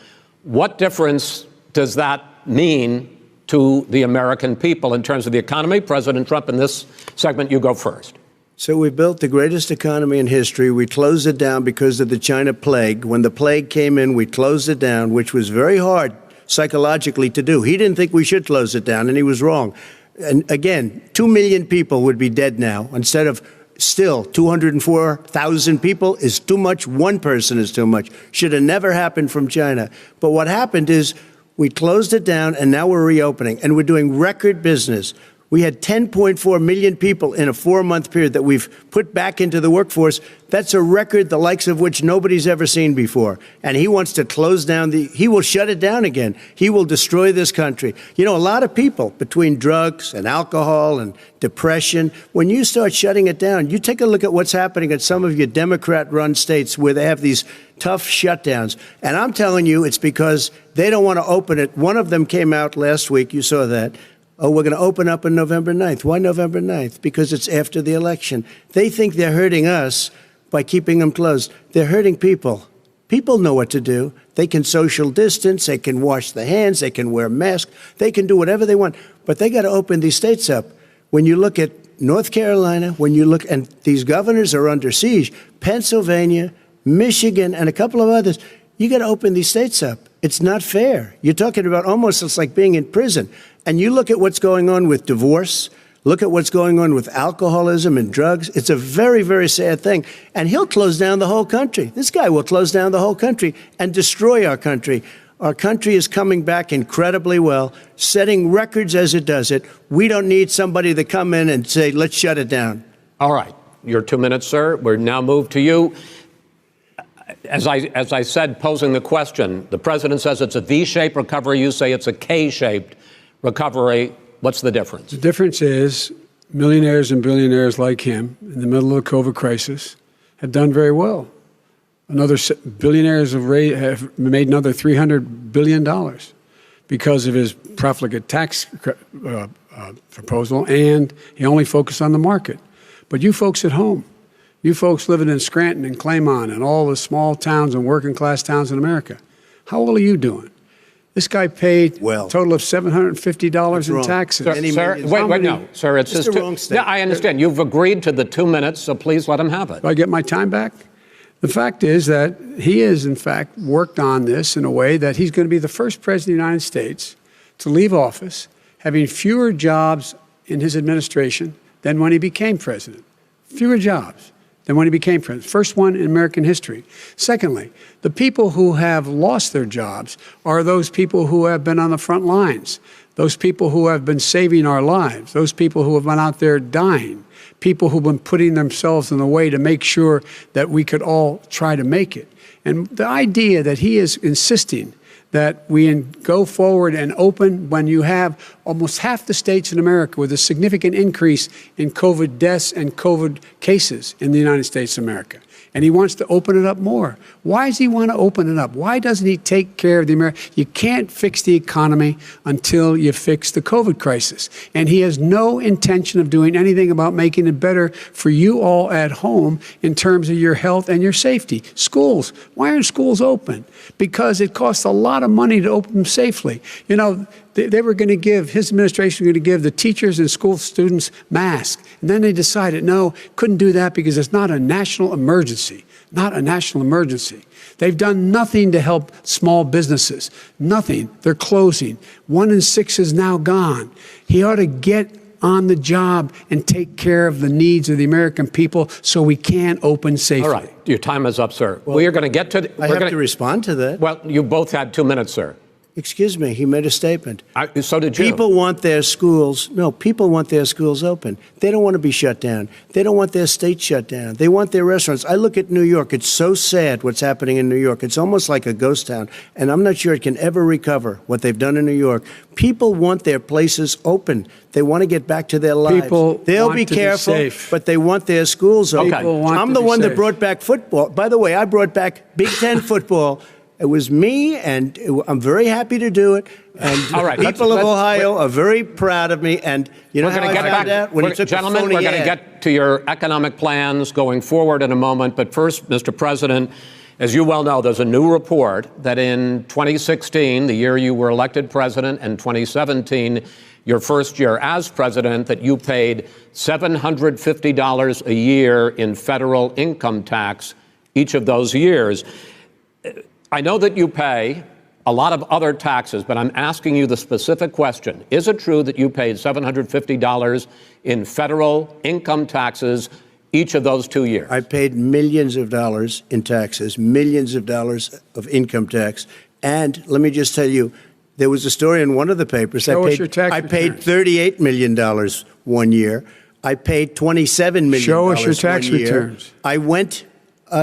What difference does that mean to the American people in terms of the economy? President Trump, in this segment, you go first.
So we built the greatest economy in history. We closed it down because of the China plague. When the plague came in, we closed it down, which was very hard psychologically to do. He didn't think we should close it down, and he was wrong. And again, 2 million people would be dead now instead of still 204,000 people is too much. One person is too much. Should have never happened from China. But what happened is we closed it down, and now we're reopening, and we're doing record business. We had 10.4 million people in a 4-month period that we've put back into the workforce. That's a record the likes of which nobody's ever seen before. And he wants to close down he will shut it down again. He will destroy this country. You know, a lot of people, between drugs and alcohol and depression, when you start shutting it down, you take a look at what's happening in some of your Democrat-run states where they have these tough shutdowns. And I'm telling you, it's because they don't want to open it. One of them came out last week. You saw that. Oh, we're going to open up on November 9th. Why November 9th? Because it's after the election. They think they're hurting us by keeping them closed. They're hurting people. People know what to do. They can social distance. They can wash their hands. They can wear masks. They can do whatever they want. But they got to open these states up. When you look at North Carolina, when you look, and these governors are under siege, Pennsylvania, Michigan, and a couple of others, you got to open these states up. It's not fair. You're talking about almost, it's like being in prison. And you look at what's going on with divorce, look at what's going on with alcoholism and drugs. It's a very, very sad thing. And he'll close down the whole country. This guy will close down the whole country and destroy our country. Our country is coming back incredibly well, setting records as it does it. We don't need somebody to come in and say, let's shut it down.
All right. Your 2 minutes, sir. We're now moved to you. As I said, posing the question, the president says it's a V-shaped recovery. You say it's a K-shaped recovery. What's the difference?
The difference is millionaires and billionaires like him in the middle of the COVID crisis have done very well. Billionaires have made another $300 billion because of his profligate tax proposal, and he only focused on the market. But you folks at home, You folks living in Scranton and Claymont and all the small towns and working class towns in America, how well are you doing? This guy paid a total of $750 in taxes.
Sir, wait, no, sir, it's just
wrong statement.
Yeah, I understand. You've agreed to the 2 minutes, so please let him have it.
Do I get my time back? The fact is that he has, in fact, worked on this in a way that he's going to be the first president of the United States to leave office having fewer jobs in his administration than when he became president. Fewer jobs than when he became president. First one in American history. Secondly, the people who have lost their jobs are those people who have been on the front lines, those people who have been saving our lives, those people who have been out there dying, people who've been putting themselves in the way to make sure that we could all try to make it. And the idea that he is insisting that we go forward and open when you have almost half the states in America with a significant increase in COVID deaths and COVID cases in the United States of America. And he wants to open it up more. Why does he want to open it up? Why doesn't he take care of the American? You can't fix the economy until you fix the COVID crisis. And he has no intention of doing anything about making it better for you all at home in terms of your health and your safety. Schools. Why aren't schools open? Because it costs a lot of money to open them safely. You know, they were going to give, his administration was going to give the teachers and school students masks. And then they decided, no, couldn't do that because it's not a national emergency. Not a national emergency. They've done nothing to help small businesses. Nothing. They're closing. 1 in 6 is now gone. He ought to get on the job and take care of the needs of the American people so we can open safely.
All right. Your time is up, sir. Well, we are going to get to...
I have to respond to that.
Well, you both had 2 minutes, sir.
Excuse me, he made a statement.
So did you.
People want their schools open. They don't want to be shut down. They don't want their state shut down. They want their restaurants. I look at New York. It's so sad what's happening in New York. It's almost like a ghost town. And I'm not sure it can ever recover what they've done in New York. People want their places open. They want to get back to their lives. They'll be careful, but they want their schools open. I'm the one that brought back football. By the way, I brought back Big Ten football. It was me, and I'm very happy to do it. And
all right,
people of Ohio are very proud of me. And you know how I found out? When he took
gentlemen, we're going to get to your economic plans going forward in a moment. But first, Mr. President, as you well know, there's a new report that in 2016, the year you were elected president, and 2017, your first year as president, that you paid $750 a year in federal income tax each of those years. I know that you pay a lot of other taxes, but I'm asking you the specific question. Is it true that you paid $750 in federal income taxes each of those 2 years?
I paid millions of dollars in taxes, millions of dollars of income tax. And let me just tell you, there was a story in one of the papers.
Show us your tax
I paid
returns.
$38 million 1 year. I paid $27 million
Show us your tax
1 year.
returns.
I went...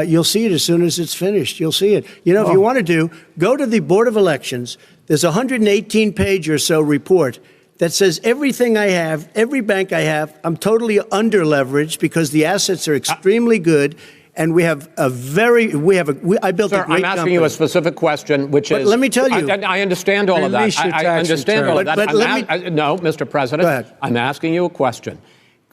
you'll see it as soon as it's finished. You'll see it. You know, if you want to go to the Board of Elections. There's a 118-page or so report that says everything I have, every bank I have, I'm totally under-leveraged because the assets are extremely good, and I built
Sir,
a great company.
I'm asking you a specific question, which is...
let me tell you.
I understand all of that. I understand all of that. No, Mr. President,
Go ahead.
I'm asking you a question.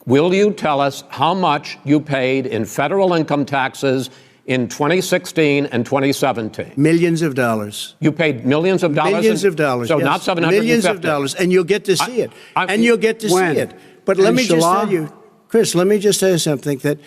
Will you tell us how much you paid in federal income taxes in 2016 and 2017?
Millions of dollars.
You paid millions of dollars?
Millions of dollars.
So
yes.
not $750?
Millions of dollars. And you'll get to see it. You'll get to see it. But let me just tell you, Chris, let me just tell you something, that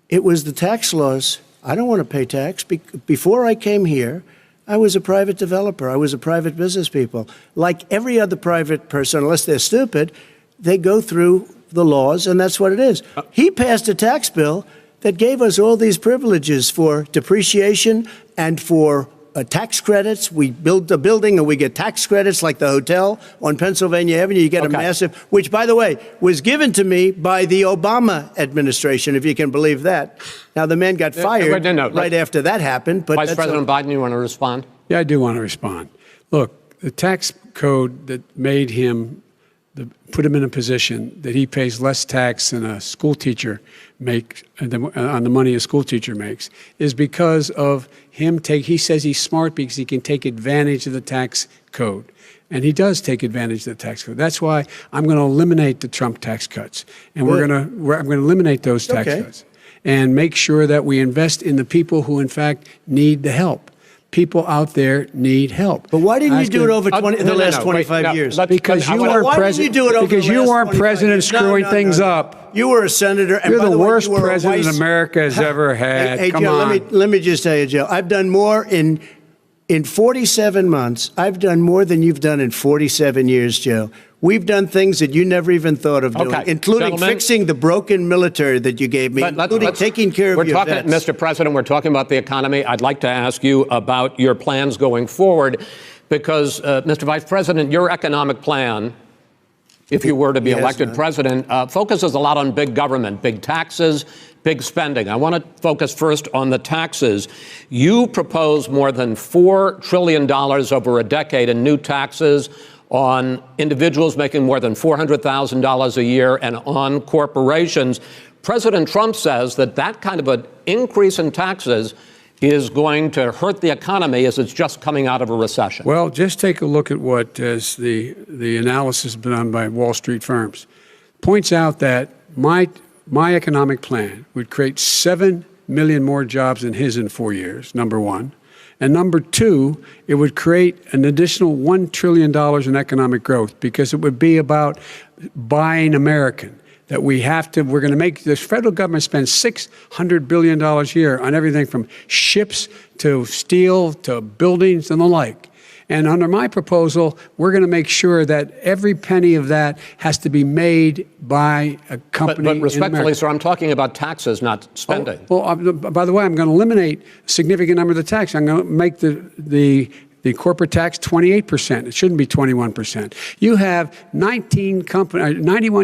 it was the tax laws. I don't want to pay tax. Before I came here, I was a private developer. I was a private business people. Like every other private person, unless they're stupid, they go through the laws, and that's what it is. He passed a tax bill that gave us all these privileges for depreciation and for tax credits. We build a building and we get tax credits, like the hotel on Pennsylvania Avenue. You get a massive, which, by the way, was given to me by the Obama administration, if you can believe that. Now, the man got fired right after that happened. But
Vice President Biden, you want to respond?
Yeah, I do want to respond. Look, the tax code that made him put him in a position that he pays less tax than a school teacher makes on the money a school teacher makes is because of him he says he's smart because he can take advantage of the tax code. And he does take advantage of the tax code. That's why I'm going to eliminate the Trump tax cuts. And I'm going to eliminate those tax cuts. and make sure that we invest in the people who, in fact, need the help. People out there need help.
But why didn't you do it over the last 25
wait,
years?
Because you weren't president. Because you weren't president screwing things up.
You were a senator. And
You're
by
the
way,
worst
you were a
president
vice-
America has ever had.
Hey,
Come
Joe,
on.
let me just tell you, Joe. I've done more in 47 months. I've done more than you've done in 47 years, Joe. We've done things that you never even thought of doing,
Okay,
including
gentlemen.
fixing the broken military that you gave me, including taking care of your vets.
Mr. President, we're talking about the economy. I'd like to ask you about your plans going forward because, Mr. Vice President, your economic plan, if you were to be elected president, focuses a lot on big government, big taxes, big spending. I want to focus first on the taxes. You propose more than $4 trillion over a decade in new taxes on individuals making more than $400,000 a year and on corporations. President Trump says that that kind of an increase in taxes is going to hurt the economy as it's just coming out of a recession.
Well, just take a look at what as the analysis done by Wall Street firms points out that my economic plan would create 7 million more jobs than his in 4 years, number one. And number two, it would create an additional $1 trillion in economic growth because it would be about buying American. That we're going to make this federal government spend $600 billion a year on everything from ships to steel to buildings and the like. And under my proposal, we're going to make sure that every penny of that has to be made by a company.
But respectfully, sir, I'm talking about taxes, not spending.
By the way, I'm going to eliminate a significant number of the tax. I'm going to make the corporate tax 28%. It shouldn't be 21%. You have 91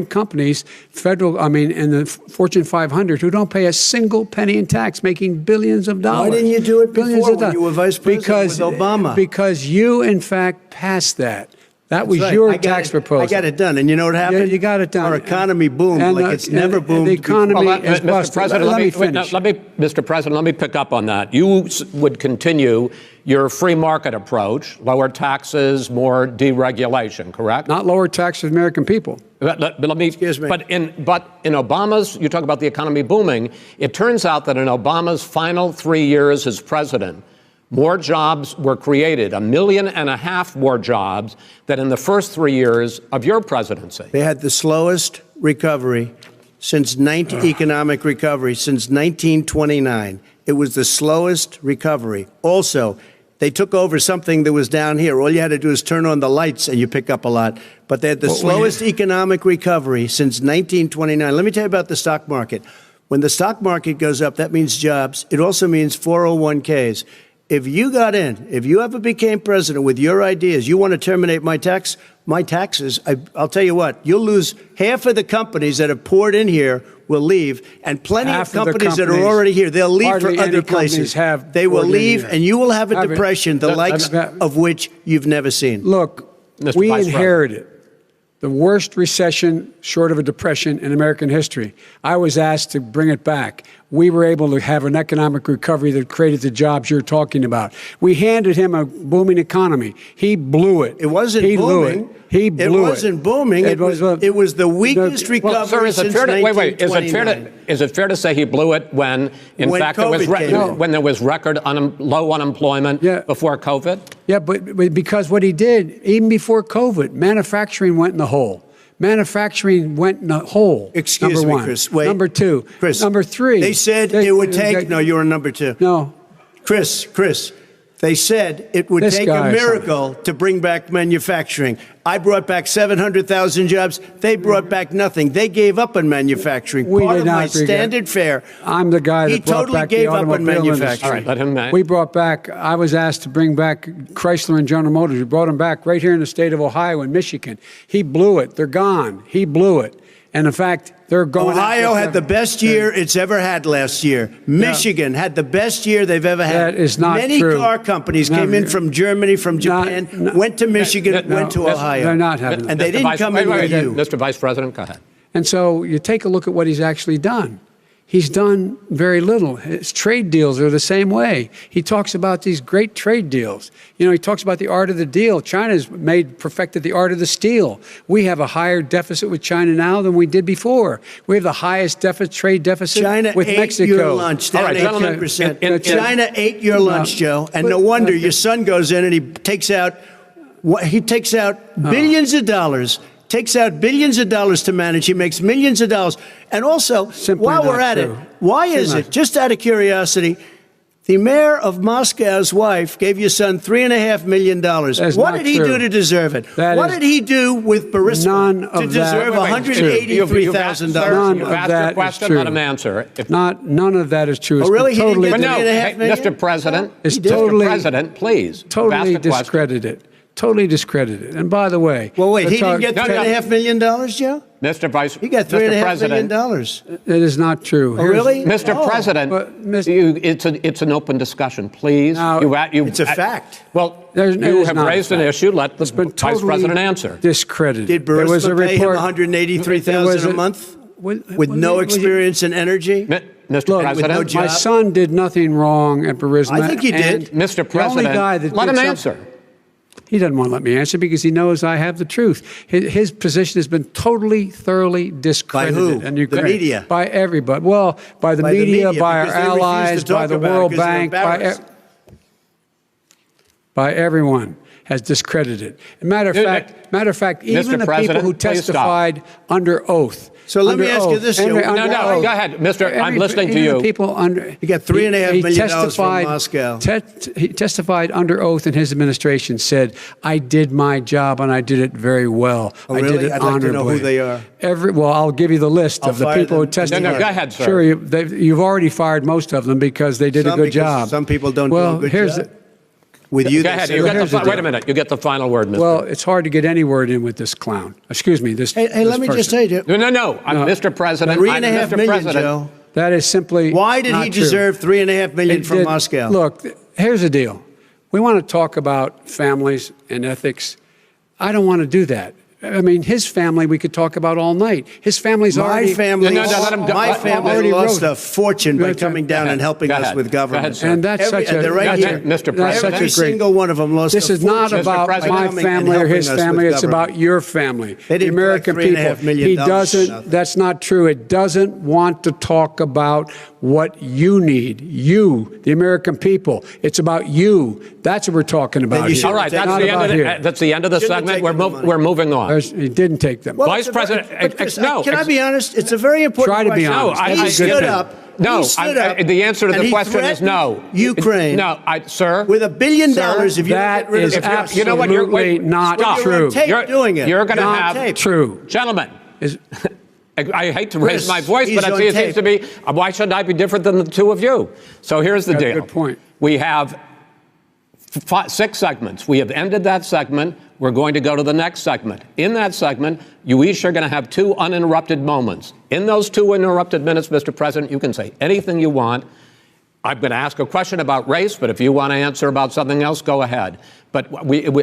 companies, in the Fortune 500 who don't pay a single penny in tax, making billions of dollars.
Why didn't you do it
Billions
before
of
when you were vice president with Obama?
Because you, in fact, passed that. That was
right.
your tax proposal.
I got it done. And you know what happened?
Yeah, you got it done.
Our economy boomed like it's never boomed.
The economy is
Mr.
busted.
President,
Let me finish.
Mr. President, let me pick up on that. You would continue your free market approach, lower taxes, more deregulation, correct?
Not lower taxes for the American people.
But let me.
Excuse me.
But in Obama's, you talk about the economy booming. It turns out that in Obama's final 3 years as president, more jobs were created, 1.5 million more jobs than in the first 3 years of your presidency.
They had the slowest recovery economic recovery since 1929. It was the slowest recovery. Also, they took over something that was down here. All you had to do is turn on the lights and you pick up a lot. But they had the slowest economic recovery since 1929. Let me tell you about the stock market. When the stock market goes up, that means jobs. It also means 401ks. If you got in, if you ever became president with your ideas, you want to terminate my taxes, I'll tell you what, you'll lose half of the companies that have poured in here will leave, and plenty of companies that are already here, they'll leave for other places. They will leave, and you will have a depression, the likes of which you've never seen.
Look, we inherited the worst recession short of a depression in American history. I was asked to bring it back. We were able to have an economic recovery that created the jobs you're talking about. We handed him a booming economy. He blew it.
It wasn't booming.
He blew it.
It wasn't booming. It was the weakest recovery since 1929.
Is it fair to say he blew it when there was record low unemployment before COVID?
Yeah, but because what he did, even before COVID, manufacturing went in the hole. Excuse
me, Chris. Wait.
Number two.
Chris.
Number three.
They said it would take. No, you were number two.
No.
Chris. They said it would take a miracle to bring back manufacturing. I brought back 700,000 jobs. They brought back nothing. They gave up on manufacturing. Part of my standard fare.
I'm the guy that brought back the automobile industry.
All right, let him know.
We brought back, I was asked to bring back Chrysler and General Motors. We brought them back right here in the state of Ohio and Michigan. He blew it. They're gone. He blew it. And in fact, they're going.
Ohio had the best year it's ever had last year. Michigan had the best year they've ever had.
That is not
Many
true.
car companies came in from Germany, from Japan, went to Michigan, went to Ohio.
They're not having that.
And they didn't come in with you.
Mr. Vice President, go ahead.
And so you take a look at what he's actually done. He's done very little. His trade deals are the same way. He talks about these great trade deals. You know, he talks about the art of the deal. China's perfected the art of the steal. We have a higher deficit with China now than we did before. We have the highest trade deficit
China
with
ate
Mexico.
your lunch, down
All right, gentlemen,
18%. China ate your lunch, Joe. And no wonder your son goes in and he takes out billions of dollars. Takes out billions of dollars to manage. He makes millions of dollars. And also,
Simply
while
not
we're at
true.
it, why is it, just out of curiosity, the mayor of Moscow's wife gave your son $3.5 million.
That's
What
not
did he
true.
do to deserve it?
That
What
is
did he do with Burisma
none
to
of that-
deserve
Wait, wait,
$183,000?
None
You've
of
asked
that
your
is
question,
true.
let him answer.
None of that is true. It's
Oh, really?
been
He didn't
totally,
get
But no,
$3.5
hey,
million?
Mr. President,
It's
Mr.
totally-
President, please. You've
totally
asked a question.
discredited. Totally discredited. And by the way,
Well, wait,
let's
he didn't
talk-
get
No, no.
$3.5 million, Joe?
Mr. Vice,
He got
Mr.
$3.5 million.
President,
It is not true.
Oh, really?
Mr.
Oh.
President,
But, Mr.
it's an open discussion, please.
Now,
It's a fact.
Well,
There's- it
you
is
have
not a
raised an
fact.
issue. Let the
It's been
Vice
totally
President answer.
discredited.
Did
There was a
Burisma pay him
report.
$183,000 a month with no experience in energy?
Mr.
Look,
President,
no job.
my son did nothing wrong at Burisma.
I think he did.
and
Mr.
the only
President,
guy that
let
did
him
something-
answer.
He doesn't want to let me answer because he knows I have the truth. His position has been totally, thoroughly discredited.
who?
And
The media?
By everybody. Well, by the
By the
media,
media,
by our
because they refuse to
allies,
talk
by the
about it
World
because they're
Bank,
embarrassed.
by everyone has discredited. Matter of fact, even
Mr.
the people
President,
who
please stop.
testified under oath.
So let me
under
ask you
oath,
this, Joe.
under
No,
no,
oath.
go ahead, Mr. I'm listening to
even
you.
the people under,
He got $3.5 million from
testified-
Moscow.
He testified under oath in his administration, said, I did my job and I did it very well.
Oh,
I
really?
did it
I'd like to know
honorably.
who they are.
Well, I'll give you the list
I'll
of the
fire
people who
them.
testified.
No, go ahead, sir.
Sure, you've already fired most of them because they did a
Some
good
because
job.
some people don't do
well,
a good
here's
job.
The,
With you,
Go
they
ahead.
say-
You get
here's the
wait
deal.
a minute. You get the final word, Mr.
well, it's hard to get any word in with this clown. Excuse me. This.
Hey,
this
let me just
person.
tell you,
No. I'm Mr. President. I'm
$3.5
Mr.
million,
President.
Joe.
That is simply.
Why did
not
he
true.
deserve $3.5 million
It
from
did-
Moscow?
Look, here's the deal. We want to talk about families and ethics. I don't want to do that. I mean, his family we could talk about all night. His family's
My
already.
family,
No, let him go.
my
Let-
family
already
lost
wrote-
a fortune by coming down
ahead.
and helping
Go
us
ahead.
with
Go
government.
ahead, sir.
And that's such a.
they're right
that's
here.
it, Mr.
That's
President.
such a
Every
great.
single one of them lost
This
a
is not
fortune
about
President.
my
coming and
family or
helping
his
us with
family. It's
government.
about your family,
They
the
didn't
American
collect
people.
$3.5 million
He
for
doesn't.
nothing.
That's not true. It doesn't want to talk about what you need. You, the American people. It's about you. That's what we're talking about.
you
here.
should
All right,
Not
that's the end of the
Shouldn't have
segment.
taken the money.
We're moving on.
He didn't take them.
Well,
Vice
it's a very-
President,
but Chris,
no,
can I be honest? It's a very important
Try to be
question.
honest.
No,
He
I
stood
get it.
up.
No,
he stood up,
the answer to
and
the
he
question is no.
threatened Ukraine.
No, sir.
With $1 billion,
Sir,
if you don't
that
get rid
is
of the
You know what? You're
absolutely not
stop.
You're on
true.
tape doing it.
You're going to
Not
have
tape.
True.
Gentlemen.
Is-
I hate to raise
Chris,
my voice,
he's
but
on
it seems
tape.
to be, why should I be different than the two of you? So here's the
Got a
deal.
good point.
We have 6 segments. We have ended that segment. We're going to go to the next segment. In that segment, you each are going to have 2 uninterrupted moments. In those 2 uninterrupted minutes, Mr. President, you can say anything you want. I'm going to ask a question about race, but if you want to answer about something else, go ahead. But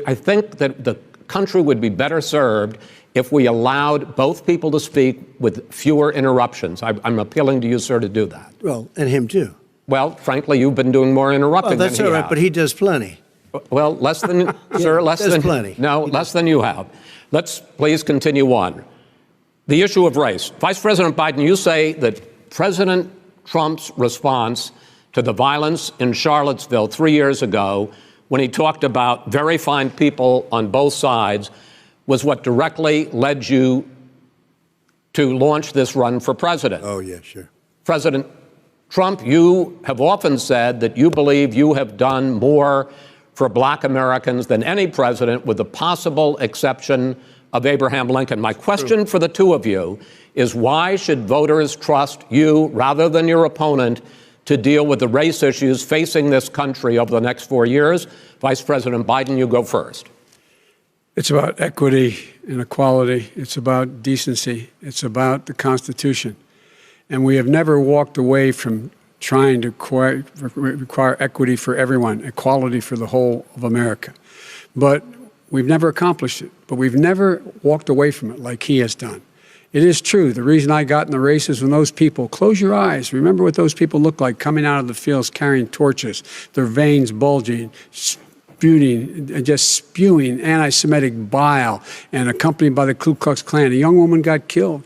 I think that the country would be better served if we allowed both people to speak with fewer interruptions. I'm appealing to you, sir, to do that.
Well, and him too.
Well, frankly, you've been doing more interrupting
Well, that's
than
all
he
right,
has.
but he does plenty.
Well, less than, sir, less
there's
than.
plenty.
No, less than you have. Let's please continue on. The issue of race. Vice President Biden, you say that President Trump's response to the violence in Charlottesville 3 years ago, when he talked about very fine people on both sides, was what directly led you to launch this run for president.
Oh, yeah, sure.
President Trump, you have often said that you believe you have done more for black Americans than any president, with the possible exception of Abraham Lincoln. My question for the two of you is, why should voters trust you rather than your opponent to deal with the race issues facing this country over the next 4 years? Vice President Biden, you go first.
It's about equity and equality. It's about decency. It's about the Constitution. And we have never walked away from trying to require equity for everyone, equality for the whole of America. But we've never accomplished it. But we've never walked away from it like he has done. it is true. The reason I got in the race is when those people, close your eyes, remember what those people look like coming out of the fields carrying torches, their veins bulging, just spewing anti-Semitic bile, and accompanied by the Ku Klux Klan. A young woman got killed.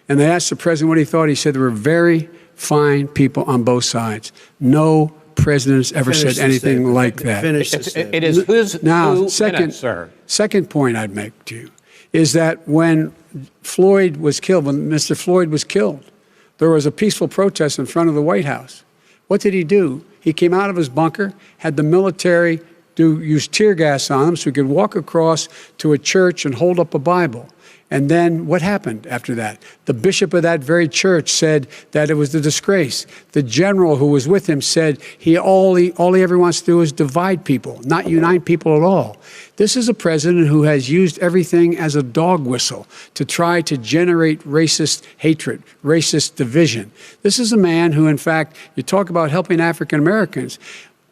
And they asked the president what he thought. He said there were very fine people on both sides. No president's ever said anything like that.
It is who's
now,
who
second,
sir.
Second point I'd make to you is that when Floyd was killed, when Mr. Floyd was killed, there was a peaceful protest in front of the White House. What did he do? He came out of his bunker, had the military use tear gas on him so he could walk across to a church and hold up a Bible. And then what happened after that? The bishop of that very church said that it was a disgrace. The general who was with him said all he ever wants to do is divide people, not unite people at all. This is a president who has used everything as a dog whistle to try to generate racist hatred, racist division. This is a man who, in fact, you talk about helping African Americans.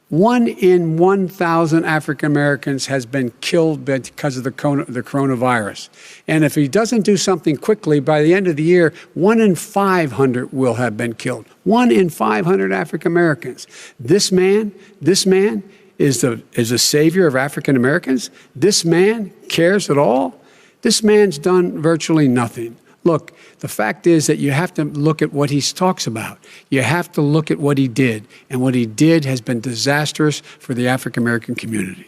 1 in 1,000 African Americans has been killed because of the coronavirus. And if he doesn't do something quickly, by the end of the year, 1 in 500 will have been killed. 1 in 500 African Americans. This man is a savior of African Americans. This man cares at all. This man's done virtually nothing. Look, the fact is that you have to look at what he talks about. You have to look at what he did. And what he did has been disastrous for the African-American community.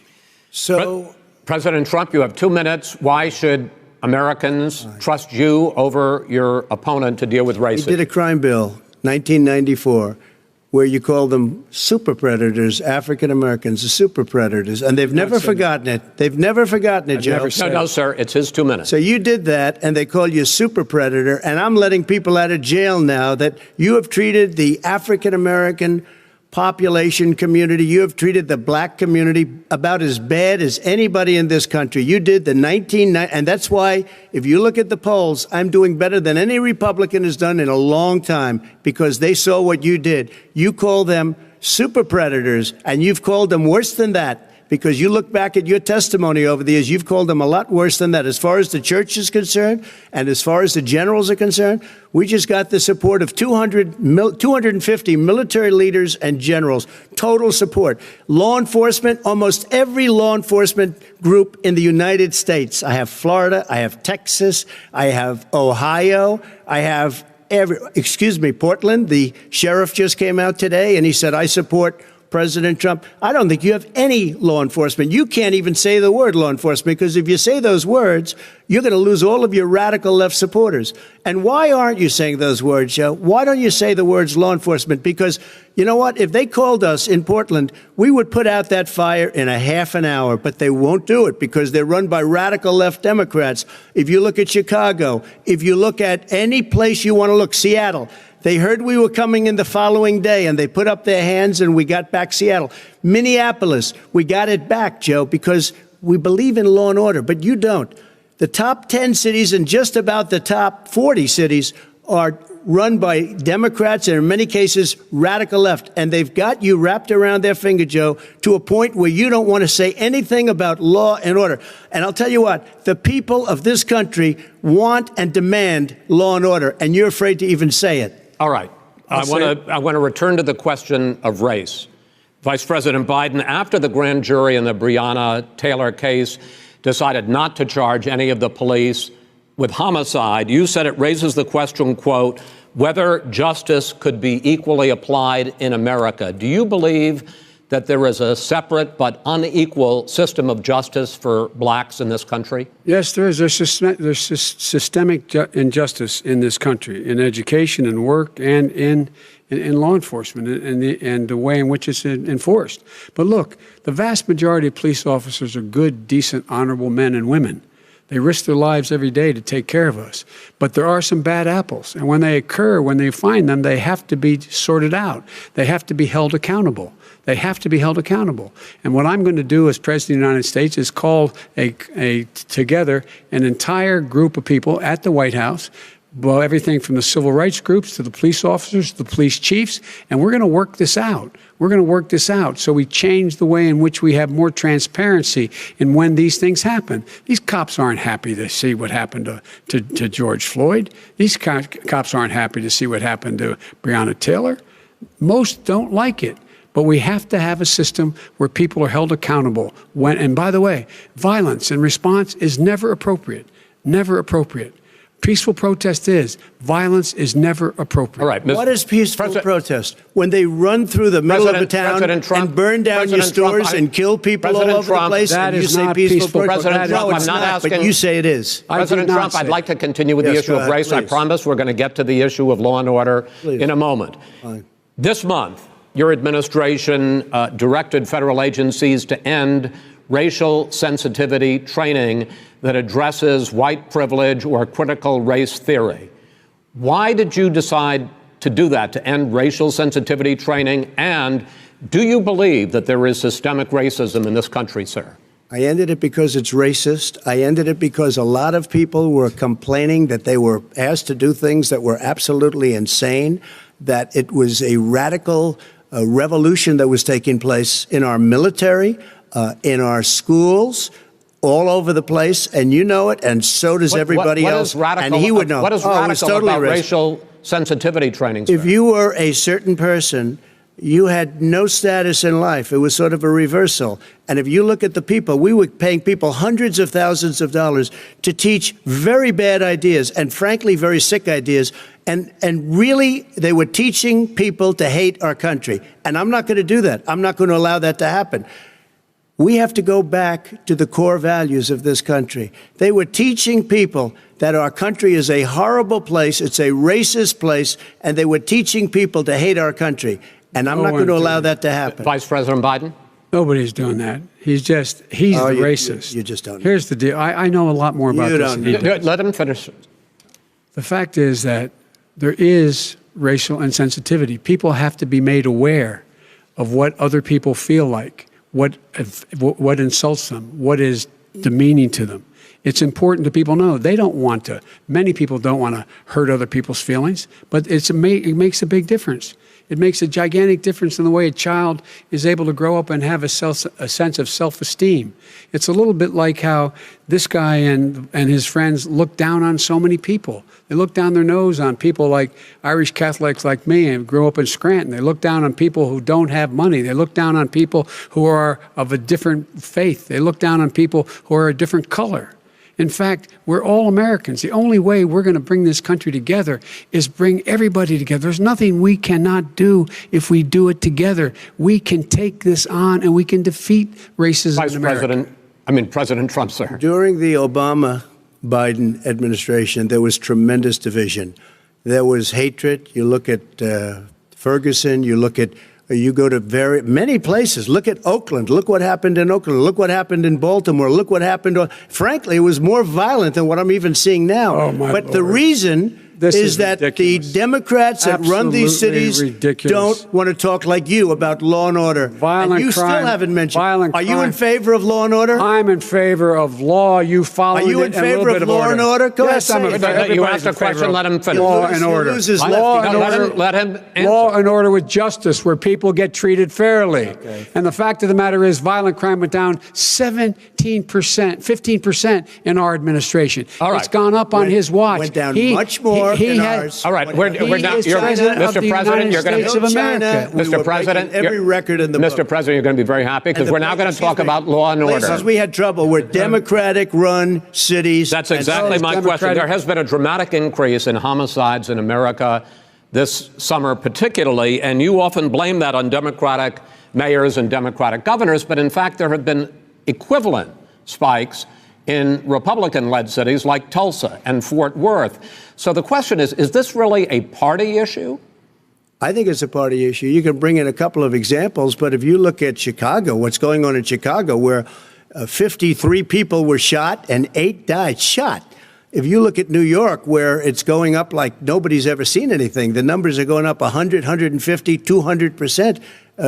So,
President Trump, you have 2 minutes. Why should Americans trust you over your opponent to deal with racism?
he did a crime bill, 1994, where you call them super predators, African Americans, the super predators, and they've never forgotten it. They've never forgotten it, Joe.
No, sir, it's his 2 minutes.
So you did that, and they call you a super predator, and I'm letting people out of jail now that you have treated the African American population community, you have treated the black community about as bad as anybody in this country. You did the and that's why, if you look at the polls, I'm doing better than any Republican has done in a long time, because they saw what you did. You call them super predators, and you've called them worse than that. Because you look back at your testimony over the years, you've called them a lot worse than that. As far as the church is concerned, and as far as the generals are concerned, we just got the support of 250 military leaders and generals, total support. Law enforcement, almost every law enforcement group in the United States. I have Florida, I have Texas, I have Ohio, I have Portland. The sheriff just came out today and he said, I support President Trump. I don't think you have any law enforcement. You can't even say the word law enforcement, because if you say those words, you're going to lose all of your radical left supporters. And why aren't you saying those words, Joe? Why don't you say the words law enforcement? Because you know what? If they called us in Portland, we would put out that fire in a half an hour, but they won't do it because they're run by radical left Democrats. If you look at Chicago, if you look at any place you want to look, Seattle, they heard we were coming in the following day, and they put up their hands, and we got back Seattle. Minneapolis, we got it back, Joe, because we believe in law and order, but you don't. The top 10 cities and just about the top 40 cities are run by Democrats and, in many cases, radical left. And they've got you wrapped around their finger, Joe, to a point where you don't want to say anything about law and order. And I'll tell you what, the people of this country want and demand law and order, and you're afraid to even say it.
All right. I want to return to the question of race. Vice President Biden, after the grand jury in the Breonna Taylor case decided not to charge any of the police with homicide, you said it raises the question, quote, whether justice could be equally applied in America. Do you believe that there is a separate but unequal system of justice for blacks in this country?
Yes, there is. There's systemic injustice in this country, in education and work and in law enforcement and the way in which it's enforced. But look, the vast majority of police officers are good, decent, honorable men and women. They risk their lives every day to take care of us. But there are some bad apples. And when they occur, when they find them, they have to be sorted out. They have to be held accountable. They have to be held accountable. And what I'm going to do as President of the United States is call together an entire group of people at the White House, well, everything from the civil rights groups to the police officers, to the police chiefs, and we're going to work this out. We're going to work this out so we change the way in which we have more transparency in when these things happen. These cops aren't happy to see what happened to George Floyd. These cops aren't happy to see what happened to Breonna Taylor. Most don't like it. But we have to have a system where people are held accountable. And by the way, violence in response is never appropriate. Never appropriate. Peaceful protest is. Violence is never appropriate.
All right.
What is peaceful protest? When they run through the middle of a town and burn down your stores and kill people all over the place,
that
and you
is
say
not
peaceful
peaceful.
protest?
President Trump,
No, it's
I'm not
not,
asking.
but you say it is.
President Trump, I'd like to continue with the
Yes,
issue
go
of
ahead,
race. I
please.
promise we're going to get to the issue of law and order in a moment.
Fine.
This month, your administration directed federal agencies to end racial sensitivity training that addresses white privilege or critical race theory. Why did you decide to do that, to end racial sensitivity training? And do you believe that there is systemic racism in this country, sir?
I ended it because it's racist. I ended it because a lot of people were complaining that they were asked to do things that were absolutely insane, that it was a radical revolution that was taking place in our military, in our schools, all over the place, and you know it, and so does everybody else.
Radical,
and he would know.
What is radical
totally
about racial sensitivity training, sir?
If you were a certain person, you had no status in life. It was sort of a reversal. And if you look at the people, we were paying people hundreds of thousands of dollars to teach very bad ideas and, frankly, very sick ideas. And really, they were teaching people to hate our country. And I'm not going to do that. I'm not going to allow that to happen. We have to go back to the core values of this country. They were teaching people that our country is a horrible place, it's a racist place, and they were teaching people to hate our country. And I'm not going to allow that to happen.
Vice President Biden?
Nobody's doing that. He's the racist.
You just don't know.
Here's the deal. I know a lot more about
You
this
don't
than he
know.
does.
Let him finish.
The fact is that there is racial insensitivity. People have to be made aware of what other people feel like, what insults them, what is demeaning to them. It's important that people know they don't want to. Many people don't want to hurt other people's feelings, but it makes a big difference. It makes a gigantic difference in the way a child is able to grow up and have a sense of self-esteem. It's a little bit like how this guy and his friends look down on so many people. They look down their nose on people like Irish Catholics like me and grew up in Scranton. They look down on people who don't have money. They look down on people who are of a different faith. They look down on people who are a different color. In fact, we're all Americans. The only way we're going to bring this country together is bring everybody together. There's nothing we cannot do if we do it together. We can take this on and we can defeat racism in America.
President Trump, sir.
During the Obama-Biden administration, there was tremendous division. There was hatred. You look at Ferguson, you go to many places. Look at Oakland. Look what happened in Oakland. Look what happened in Baltimore. Look what happened. Frankly, it was more violent than what I'm even seeing now.
Oh, my
but
Lord.
the reason is that
ridiculous.
the Democrats that run these cities don't want to talk like you about law and order.
Violent
and you
crime,
still haven't mentioned.
violent
Are you in
crime.
favor of law and order?
I'm in favor of law. You follow it.
Are you in favor of law and order? Go
yes,
ahead,
I'm
say
in
it.
favor.
You asked a question, let him finish.
Law and order.
He loses
Law
left.
and order.
Let him answer.
Law and order with justice, where people get treated fairly. Okay. And the fact of the matter is, violent crime went down 17%, 15% in our administration.
All right.
It's gone up on his watch.
Went down much more in ours.
All right, we're now.
is president of
Mr.
the
President, you're going
United
to
States of America.
Mr. President,
every record in the book.
Mr. President, you're going to be very happy because we're now going to talk about law and order.
Places we had trouble were Democratic-run cities.
That's exactly my question. There has been a dramatic increase in homicides in America this summer, particularly, and you often blame that on Democratic mayors and Democratic governors, but in fact, there have been equivalent spikes in Republican-led cities like Tulsa and Fort Worth. So the question is this really a party issue?
I think it's a party issue. You can bring in a couple of examples, but if you look at Chicago, what's going on in Chicago, where 53 people were shot and 8 died, shot. If you look at New York, where it's going up like nobody's ever seen anything, the numbers are going up 100, 150, 200%.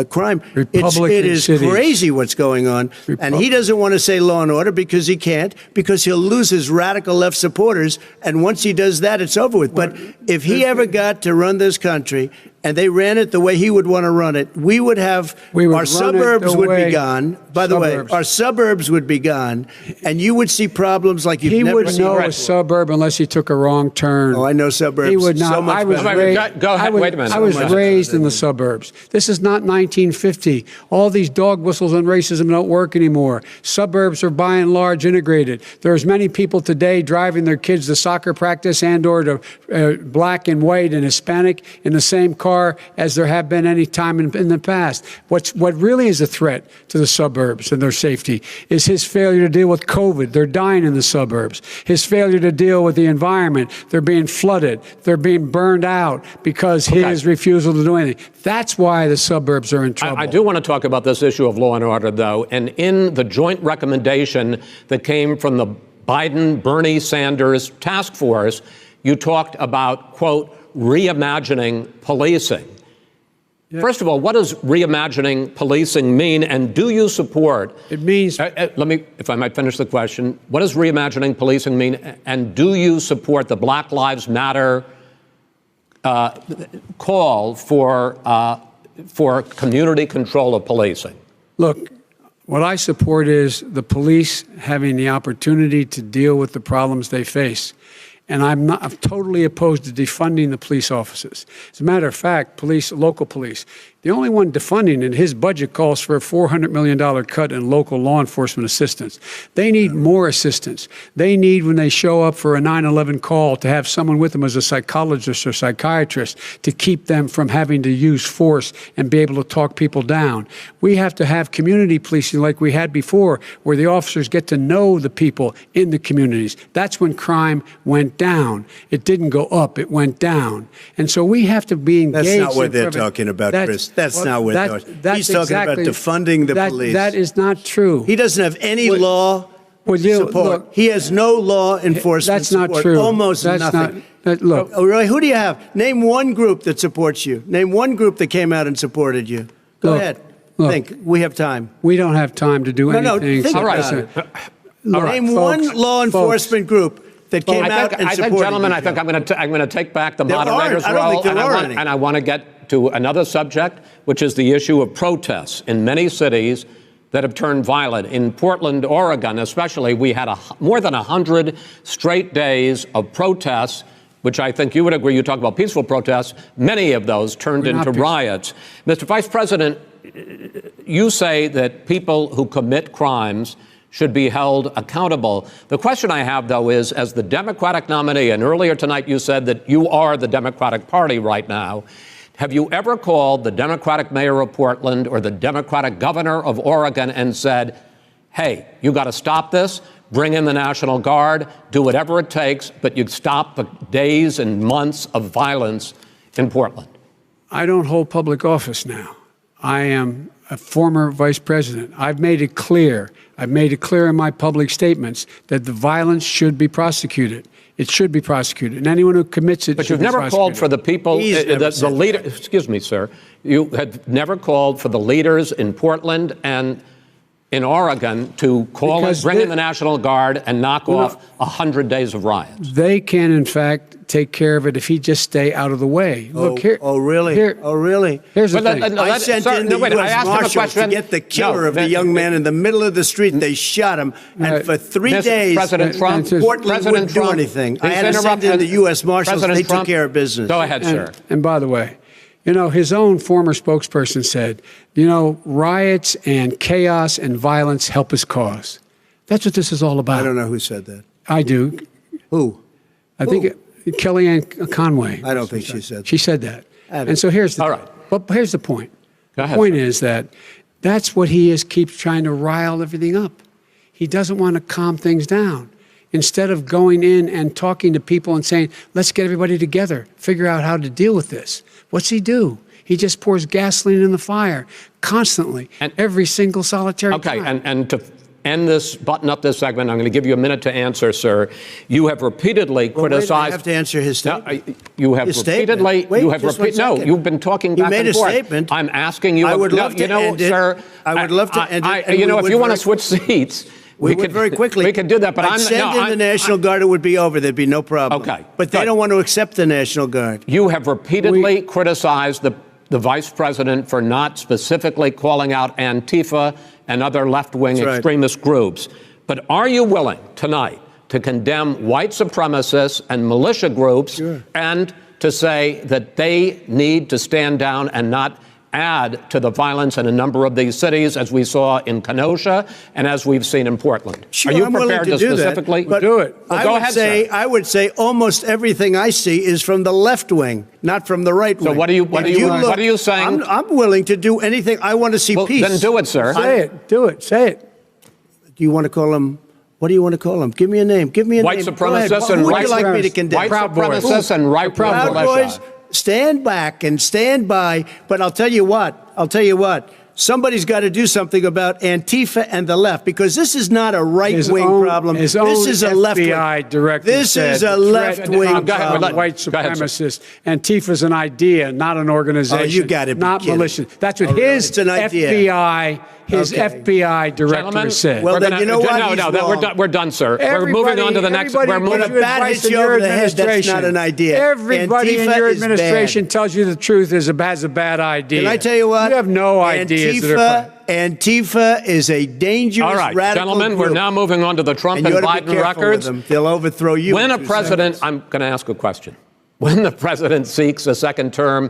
crime.
Republican
It is
cities.
crazy what's going on. And he doesn't want to say law and order because he can't, because he'll lose his radical left supporters. And once he does that, it's over with. But if he ever got to run this country and they ran it the way he would want to run it, we would have our suburbs would be gone. By the way, our suburbs would be gone, and you would see problems like you've
He
never
would
seen.
know a suburb unless he took a wrong turn.
Oh, I know suburbs.
He would not.
So much
I was
better.
raised,
Go ahead. Wait a minute.
I was
So much
raised
better
in
than
the suburbs. This is not 1950. All these dog whistles and racism don't work anymore. Suburbs are by and large integrated. There's many people today driving their kids to soccer practice and or to black and white and Hispanic in the same car as there have been any time in the past. What really is a threat to the suburbs and their safety is his failure to deal with COVID. They're dying in the suburbs. His failure to deal with the environment. They're being flooded. They're being burned out because his refusal to do anything. That's why the suburbs are in trouble.
I do want to talk about this issue of law and order, though. And in the joint recommendation that came from the Biden-Bernie Sanders task force, you talked about, quote, reimagining policing.
Yeah.
First of all, what does reimagining policing mean, and do you support?
It means
let me, if I might finish the question. What does reimagining policing mean, and do you support the Black Lives Matter call for community control of policing?
Look, what I support is the police having the opportunity to deal with the problems they face. And I'm totally opposed to defunding the police offices. As a matter of fact, local police, the only one defunding it, his budget calls for a $400 million cut in local law enforcement assistance. They need more assistance. They need, when they show up for a 9/11 call, to have someone with them as a psychologist or psychiatrist to keep them from having to use force and be able to talk people down. We have to have community policing like we had before, where the officers get to know the people in the communities. That's when crime went down. It didn't go up, it went down. And so we have to be engaged.
That's not what they're talking about, Chris. That's not what they're talking about. He's talking about defunding the police.
That is not true.
He doesn't have any law support.
Look,
he has no law enforcement
that's not
support.
true.
Almost
that's
nothing.
Look.
Oh, really? Who do you have? Name one group that supports you. Name one group that came out and supported you. Go ahead. Think. We have time.
We don't have time to do anything.
Think
about
it.
folks,
Name one law enforcement group that came out and supported
gentlemen,
you.
I think I'm going to take back the
There
moderator's
aren't. I don't
role,
think there are any.
and I want to get to another subject, which is the issue of protests in many cities that have turned violent. In Portland, Oregon, especially, we had more than 100 straight days of protests, which I think you would agree. You talk about peaceful protests. Many of those turned into riots. Mr. Vice President, you say that people who commit crimes should be held accountable. The question I have, though, is, as the Democratic nominee, and earlier tonight you said that you are the Democratic Party right now, have you ever called the Democratic mayor of Portland or the Democratic governor of Oregon and said, hey, you got to stop this, bring in the National Guard, do whatever it takes, but you stop the days and months of violence in Portland?
I don't hold public office now. I am a former vice president. I've made it clear in my public statements that the violence should be prosecuted. It should be prosecuted, and anyone who commits it.
But you've never called for the people, the leader. Excuse me, sir. You have never called for the leaders in Portland and in Oregon to bring in the National Guard and knock off 100 days of riots.
They can, in fact, take care of it if he just stay out of the way. Look here.
Oh, really?
Really? Here's the thing.
I sent in the U.S. Marshals to get the killer of the young man in the middle of the street. They shot him, and for 3 days,
President Trump,
Portland wouldn't do anything. I had to send in the U.S. Marshals. They took care of business.
Go ahead, sir.
And by the way, his own former spokesperson said, riots and chaos and violence help his cause. That's what this is all about.
I don't know who said that.
I do.
Who?
I think Kellyanne Conway.
I don't think she said that.
She said that. And so here's the But here's the point.
Go ahead.
The point is that's what he keeps trying to rile everything up. He doesn't want to calm things down. Instead of going in and talking to people and saying, let's get everybody together, figure out how to deal with this. What's he do? He just pours gasoline in the fire constantly, every single solitary time.
And to end this, button up this segment. I'm going to give you a minute to answer, sir. You have repeatedly criticized.
I have to answer his statement.
No, you have
His
repeatedly.
statement. Wait,
you have
just 1
No,
second.
you've been talking back
You made
and
a
forth.
statement.
I'm asking you.
I would love to
you know,
end it.
sir.
I would love to end it, and
You know,
we
if
would
you want to
very-
switch seats.
We would
could
very quickly.
We could do that, but
I'd send in the National Guard. It would be over. There'd be no problem.
Okay,
but they
good.
don't want to accept the National Guard.
You have repeatedly criticized the vice president for not specifically calling out Antifa and other left-wing
That's right.
extremist groups. But are you willing tonight to condemn white supremacists and militia groups and to say that they need to stand down and not add to the violence in a number of these cities, as we saw in Kenosha and as we've seen in Portland?
Sure,
Are you
I'm willing
prepared to
do that,
specifically
but
do it?
Well,
I
go
would
ahead,
say
sir.
I would say almost everything I see is from the left wing, not from the right wing.
So what are you saying?
I'm willing to do anything. I want to see
Well,
peace.
then do it, sir.
Say it. Do it. Say it.
Do you want to call him? What do you want to call him? Give me a name. Give me a
White
name. Go ahead.
supremacists
Who
and
would
white
you like me to condemn?
White
Proud Boys.
supremacists and right-wing
Proud
militia.
Boys, stand back and stand by. But I'll tell you what. Somebody's got to do something about Antifa and the left, because this is not a right-wing problem.
His
This
own
is a left-wing.
FBI director
This
said
is a
the threat
left-wing
of
problem.
white
Go ahead, sir.
supremacists. Antifa's an idea, not an organization.
Oh, you gotta be
not
kidding.
militia. That's what
Oh, really?
his
It's an idea.
FBI director
Gentlemen,
said.
Well,
we're
then
gonna-
you know what?
No,
He's
no,
wrong.
we're done, sir. We're moving on to the next.
Everybody
We're moving.
When a bat
advice
hits
in
you
your
over the head, that's
administration.
not an idea.
Everybody in
Antifa
your
is bad.
administration tells you the truth has a bad idea.
Can I tell you what?
You have no ideas that are
Antifa is a dangerous
All right,
radical
gentlemen,
group.
we're now moving on to the Trump
And
and
you ought to be
Biden
careful
records.
with them. They'll overthrow you.
When
in
a
2
president,
seconds.
I'm going to ask a question. When the president seeks a second term,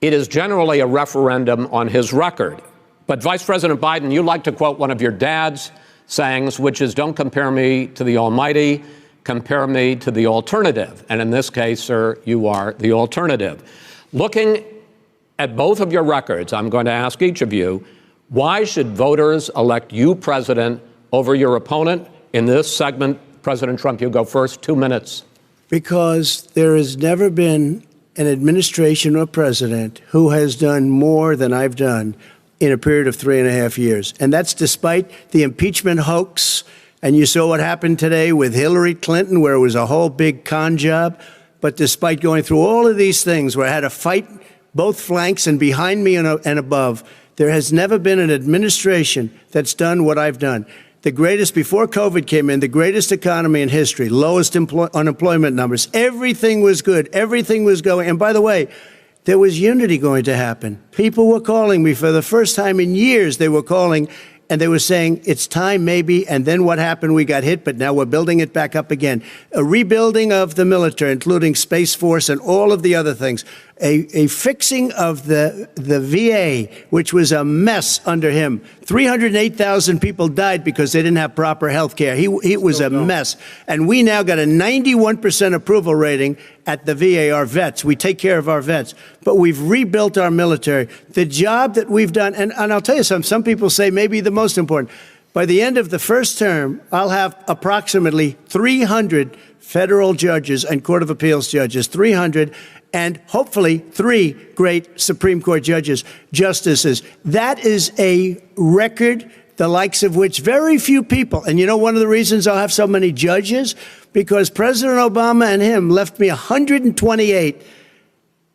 it is generally a referendum on his record. But Vice President Biden, you like to quote one of your dad's sayings, which is, don't compare me to the almighty, compare me to the alternative. And in this case, sir, you are the alternative. Looking at both of your records, I'm going to ask each of you, why should voters elect you president over your opponent? In this segment, President Trump, you go first, 2 minutes.
Because there has never been an administration or president who has done more than I've done in a period of 3.5 years. And that's despite the impeachment hoax. And you saw what happened today with Hillary Clinton, where it was a whole big con job. But despite going through all of these things, where I had to fight both flanks and behind me and above, there has never been an administration that's done what I've done. The greatest, before COVID came in, the greatest economy in history, lowest unemployment numbers. Everything was good. Everything was going. And by the way, there was unity going to happen. People were calling me for the first time in years. They were calling and they were saying, it's time maybe. And then what happened? We got hit, but now we're building it back up again. A rebuilding of the military, including Space Force and all of the other things. A fixing of the VA, which was a mess under him. 308,000 people died because they didn't have proper health care. It was a mess. And we now got a 91% approval rating at the VA, our vets. We take care of our vets. But we've rebuilt our military. The job that we've done, and I'll tell you something, some people say maybe the most important. By the end of the first term, I'll have approximately 300 federal judges and Court of Appeals judges, 300, and hopefully 3 great Supreme Court justices. That is a record, the likes of which very few people, and you know one of the reasons I'll have so many judges? Because President Obama and him left me 128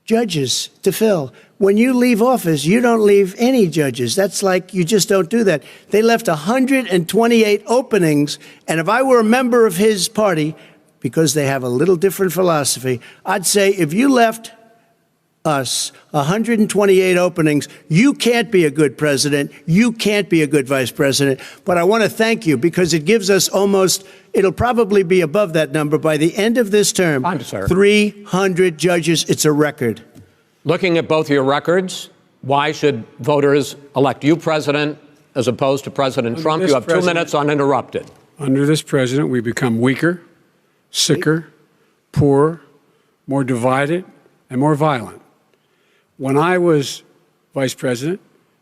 judges to fill. When you leave office, you don't leave any judges. That's like, you just don't do that. They left 128 openings, and if I were a member of his party, because they have a little different philosophy, I'd say if you left us 128 openings, you can't be a good president, you can't be a good vice president. But I want to thank you, because it gives us almost, it'll probably be above that number by the end of this term. 300 judges. It's a record.
Looking at both your records, why should voters elect you president as opposed to President Trump? You have 2 minutes uninterrupted.
Under this president, we become weaker, sicker, poorer, more divided, and more violent. When I was vice president,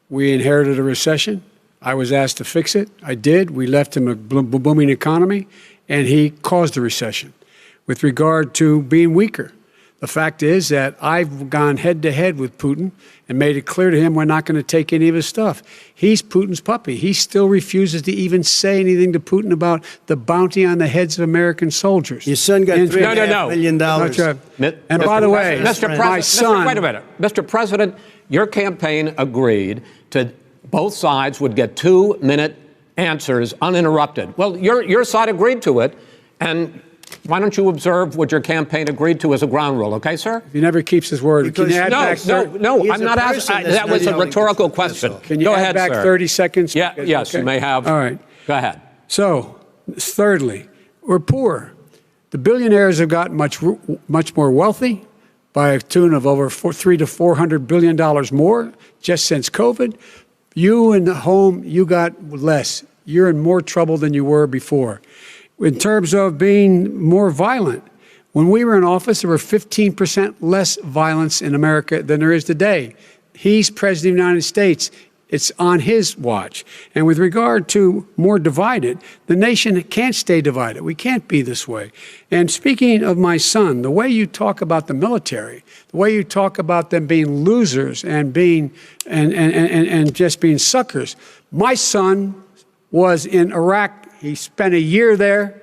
we inherited a recession. I was asked to fix it. I did. We left him a booming economy, and he caused the recession. With regard to being weaker, The fact is that I've gone head to head with Putin and made it clear to him we're not going to take any of his stuff. He's Putin's puppy. He still refuses to even say anything to Putin about the bounty on the heads of American soldiers.
Your son got $3.5 million.
And by the way,
Mr.
my son.
Wait a minute. Mr. President, your campaign agreed to both sides would get 2-minute answers uninterrupted. Well, your side agreed to it, and why don't you observe what your campaign agreed to as a ground rule, okay, sir?
He never keeps his word. Can you add back
No, I'm not asking. That was a rhetorical question.
Can you
Go
add
ahead,
back
sir.
30 seconds?
Yes,
Okay.
you may have.
All right.
Go ahead.
So, thirdly, we're poor. The billionaires have gotten much more wealthy by a tune of over $300 to $400 billion more just since COVID. You in the home, you got less. You're in more trouble than you were before. In terms of being more violent, when we were in office, there were 15% less violence in America than there is today. He's president of the United States. It's on his watch. And with regard to more divided, the nation can't stay divided. We can't be this way. And speaking of my son, the way you talk about the military, the way you talk about them being losers and being and just being suckers. My son was in Iraq. He spent a year there.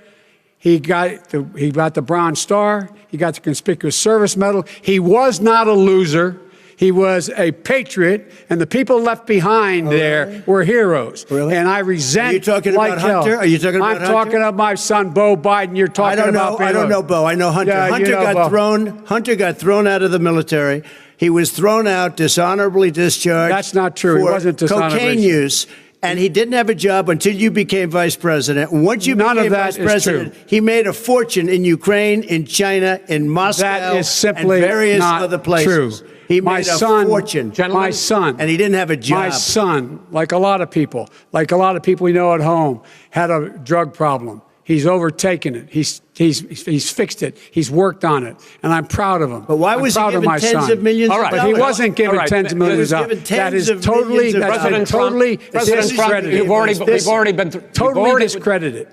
He got the Bronze Star. He got the Conspicuous Service Medal. He was not a loser. He was a patriot, and the people left behind there were heroes.
Really?
And I resent.
Are you talking about Hunter? Are you talking about Hunter?
I'm talking about my son, Beau Biden. You're talking about.
I don't know Beau. I know Hunter.
Yeah,
Hunter got thrown out of the military. He was thrown out, dishonorably discharged.
That's not true. He wasn't dishonorably.
Cocaine use. And he didn't have a job until you became vice president. Once you became vice president, he made a fortune in Ukraine, in China, in Moscow,
that is simply
and various
not
other places.
True.
He made a fortune.
My son.
And he didn't have a job.
My son, like a lot of people we know at home, had a drug problem. He's overtaken it. He's fixed it. He's worked on it, and I'm proud of him.
But why was he given tens of millions of dollars?
But he wasn't given tens of millions of dollars. That is totally discredited.
We've already been
totally discredited.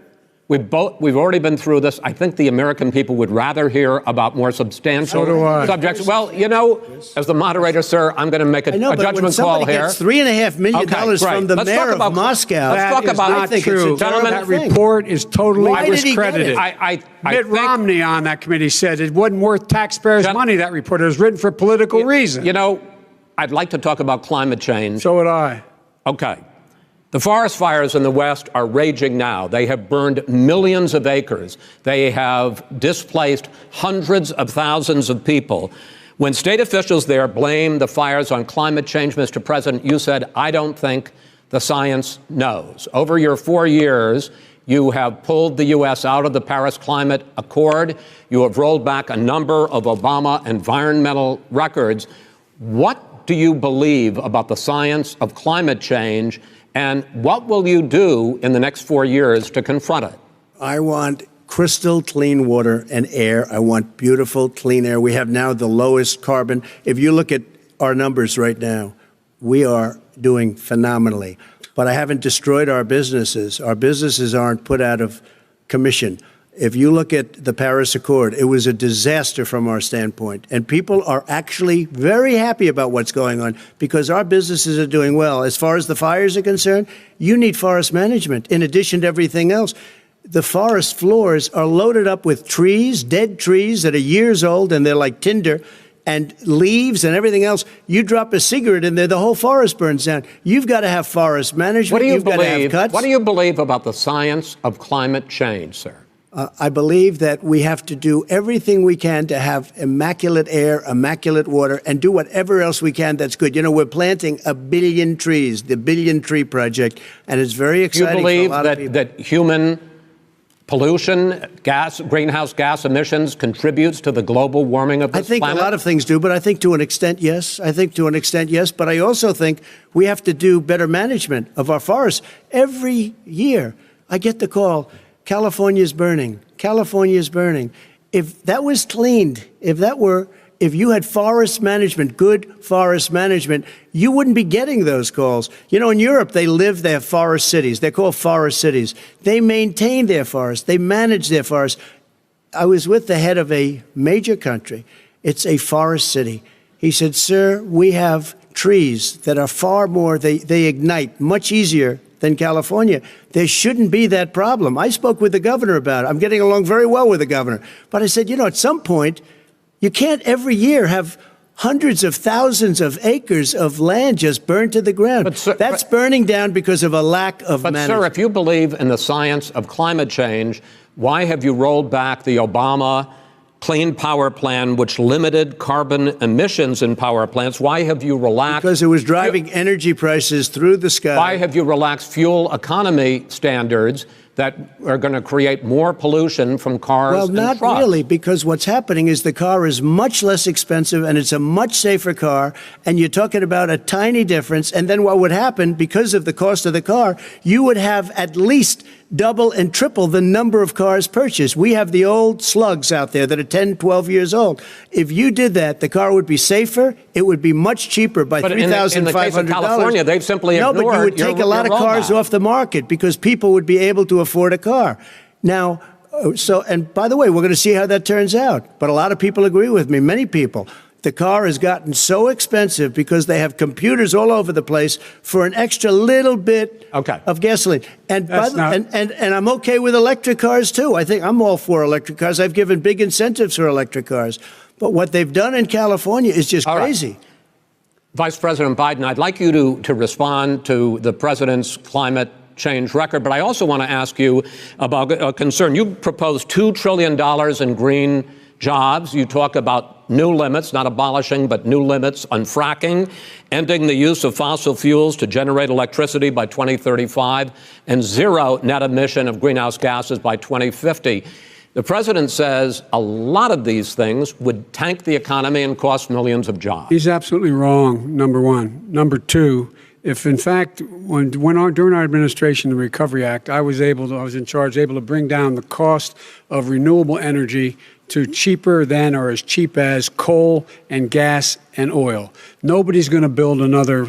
We've already been through this. I think the American people would rather hear about more substantial subjects. Well, you know, as the moderator, sir, I'm going to make a judgment call here.
Gets $3.5 million from the mayor of Moscow.
Let's talk about
I think it's
gentlemen.
That report is totally discredited.
Mitt
Romney on that committee said it wasn't worth taxpayers' money. That report, it was written for political reasons.
You know, I'd like to talk about climate change.
So would I.
Okay. The forest fires in the West are raging now. They have burned millions of acres. They have displaced hundreds of thousands of people. When state officials there blame the fires on climate change, Mr. President, you said, I don't think the science knows. Over your 4 years, you have pulled the U.S. out of the Paris Climate Accord. You have rolled back a number of Obama environmental records. What do you believe about the science of climate change? And what will you do in the next 4 years to confront it?
I want crystal clean water and air. I want beautiful, clean air. We have now the lowest carbon. If you look at our numbers right now, we are doing phenomenally. But I haven't destroyed our businesses. Our businesses aren't put out of commission. If you look at the Paris Accord, it was a disaster from our standpoint. And people are actually very happy about what's going on because our businesses are doing well. As far as the fires are concerned, you need forest management in addition to everything else. The forest floors are loaded up with trees, dead trees that are years old, and they're like tinder, and leaves and everything else. You drop a cigarette in there, the whole forest burns down. You've got to have forest management.
What do you
You've got to have cuts.
What do you believe about the science of climate change, sir?
I believe that we have to do everything we can to have immaculate air, immaculate water, and do whatever else we can that's good. You know, we're planting 1 billion trees, the Billion Tree Project, and it's very exciting for a lot of people.
You believe that human pollution, greenhouse gas emissions contributes to the global warming of this planet?
I think a lot of things do, but I think to an extent, yes. But I also think we have to do better management of our forests. Every year, I get the call, California's burning. California's burning. If that was cleaned, if you had forest management, good forest management, you wouldn't be getting those calls. You know, in Europe, they have forest cities. They're called forest cities. They maintain their forests. They manage their forests. I was with the head of a major country It's a forest city. He said, sir, we have trees that are far more, they ignite much easier than California. There shouldn't be that problem. I spoke with the governor about it. I'm getting along very well with the governor. But I said, at some point, you can't every year have hundreds of thousands of acres of land just burned to the ground. That's burning down because of a lack of management.
But, sir, if you believe in the science of climate change, why have you rolled back the Obama Clean Power Plan, which limited carbon emissions in power plants? Why have you relaxed?
Because it was driving energy prices through the sky.
Why have you relaxed fuel economy standards that are going to create more pollution from cars and trucks?
Well, not really, because what's happening is the car is much less expensive and it's a much safer car, and you're talking about a tiny difference. And then what would happen, because of the cost of the car, you would have at least double and triple the number of cars purchased. We have the old slugs out there that are 10, 12 years old. If you did that, the car would be safer. It would be much cheaper by $3,500.
In the case of California, they've simply ignored.
No, but you would take a lot of cars off the market because people would be able to afford a car. Now, and by the way, we're going to see how that turns out. But a lot of people agree with me, many people. The car has gotten so expensive because they have computers all over the place for an extra little bit of gasoline. And I'm okay with electric cars, too. I think I'm all for electric cars. I've given big incentives for electric cars. But what they've done in California is just crazy.
Right. Vice President Biden, I'd like you to respond to the president's climate change record, but I also want to ask you about a concern. You proposed $2 trillion in green jobs. You talk about new limits, not abolishing, but new limits on fracking, ending the use of fossil fuels to generate electricity by 2035, and zero net emission of greenhouse gases by 2050. The president says a lot of these things would tank the economy and cost millions of jobs.
He's absolutely wrong, number one. Number two, if in fact, during our administration, the Recovery Act, I was in charge, able to bring down the cost of renewable energy to cheaper than or as cheap as coal and gas and oil. Nobody's going to build another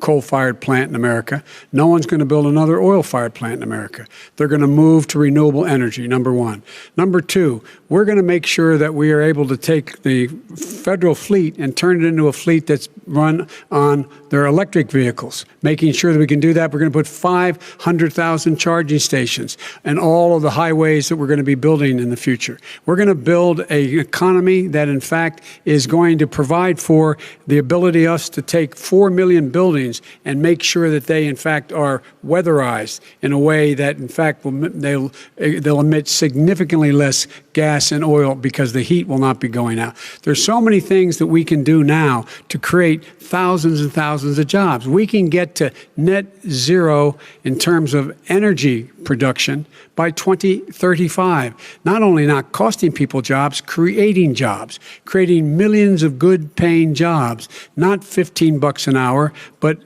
coal-fired plant in America. No one's going to build another oil-fired plant in America. They're going to move to renewable energy, number one. Number two, we're going to make sure that we are able to take the federal fleet and turn it into a fleet that's run on their electric vehicles. Making sure that we can do that, we're going to put 500,000 charging stations and all of the highways that we're going to be building in the future. We're going to build an economy that, in fact, is going to provide for the ability of us to take 4 million buildings and make sure that they, in fact, are weatherized in a way that, in fact, they'll emit significantly less gas and oil because the heat will not be going out. There's so many things that we can do now to create thousands and thousands of jobs. We can get to net zero in terms of energy production by 2035. Not only not costing people jobs, creating millions of good paying jobs, not $15 an hour, but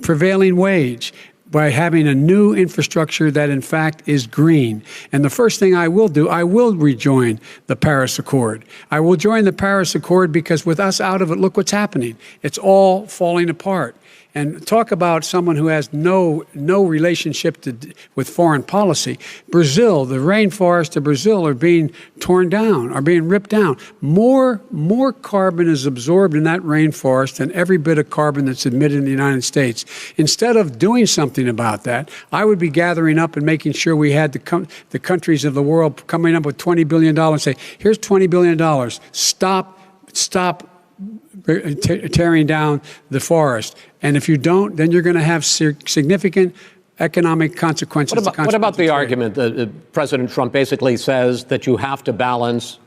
prevailing wage, by having a new infrastructure that, in fact, is green. And the first thing I will do, I will rejoin the Paris Accord. I will join the Paris Accord because with us out of it, look what's happening. It's all falling apart. And talk about someone who has no relationship with foreign policy. Brazil, the rainforests of Brazil are being torn down, are being ripped down. More carbon is absorbed in that rainforest than every bit of carbon that's emitted in the United States. Instead of doing something about that, I would be gathering up and making sure we had the countries of the world coming up with $20 billion and say, here's $20 billion. Stop tearing down the forest. And if you don't, then you're going to have significant economic consequences.
What about the argument that President Trump basically says that you have to balance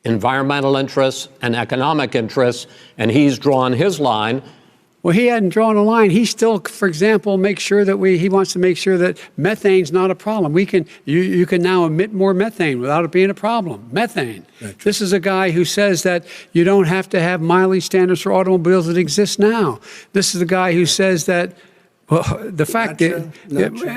environmental interests and economic interests, and he's drawn his line?
Well, he hadn't drawn a line. He still, for example, makes sure that he wants to make sure that methane's not a problem. You can now emit more methane without it being a problem. Methane. Right. This is a guy who says that you don't have to have mileage standards for automobiles that exist now. This is the guy who says that Well, the fact
Not
that
true. Not true.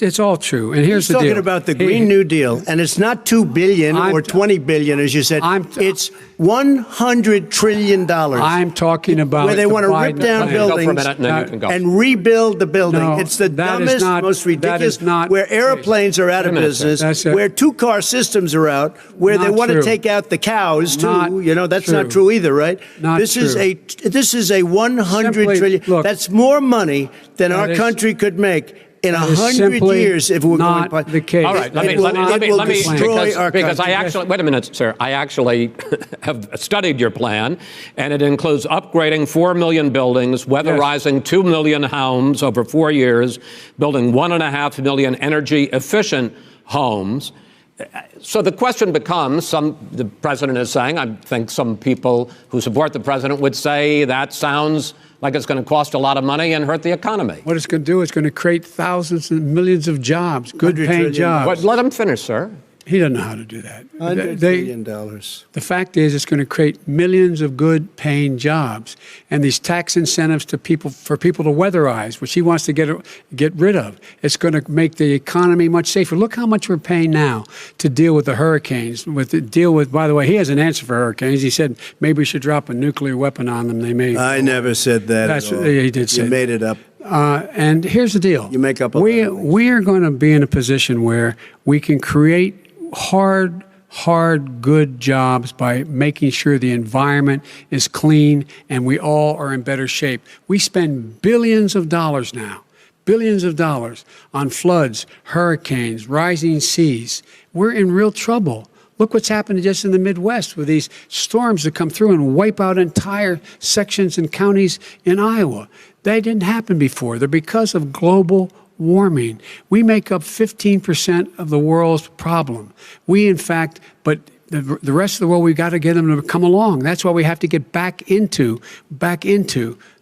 it's all true. And here's
He's
the deal.
talking about the Green New Deal, and it's not $2 billion or $20 billion, as you said. It's $100 trillion.
I'm talking about
where they
the
want to rip
Biden
down
plan.
Go for a
buildings
minute, and then you can go.
and rebuild the building.
No,
It's the
that is
dumbest,
not-
most
that
ridiculous.
is not
where
the case.
airplanes are out of
Wait a minute, sir.
business,
That's it.
where two-car systems are out, where they
Not
want to
true.
take out the cows too.
Not
That's
true.
not true either, right?
Not
this is
true.
this is a 100
Simply,
trillion.
look,
That's more money than
that
our
is-
country could make in
that is
100
simply
years if we're
not
going.
the case.
All right, let
It
me,
will- it will destroy our
because I
country.
actually, wait a minute, sir. I actually have studied your plan, and it includes upgrading 4 million buildings, weatherizing 2 million homes over 4 years, building 1.5 million energy-efficient homes. So the question becomes, the president is saying, I think some people who support the president would say that sounds like it's going to cost a lot of money and hurt the economy.
What it's going to do is going to create thousands and millions of jobs, good
$100
paying
trillion.
jobs.
But let him finish, sir.
He doesn't know how to do that.
$100
They-
billion.
The fact is, it's going to create millions of good-paying jobs, and these tax incentives to people for people to weatherize, which he wants to get rid of. It's going to make the economy much safer. Look how much we're paying now to deal with the hurricanes. By the way, he has an answer for hurricanes. He said maybe we should drop a nuclear weapon on them. They may.
I never said that.
That's
at all.
he did say.
You made it up.
And here's the deal.
You make up a lot of things.
We are going to be in a position where we can create hard, good jobs by making sure the environment is clean and we all are in better shape. We spend billions of dollars now, billions of dollars on floods, hurricanes, rising seas. We're in real trouble. Look what's happened just in the Midwest with these storms that come through and wipe out entire sections and counties in Iowa. They didn't happen before. They're because of global warming. We make up 15% of the world's problem. We, in fact, but the rest of the world, we've got to get them to come along. That's why we have to get back into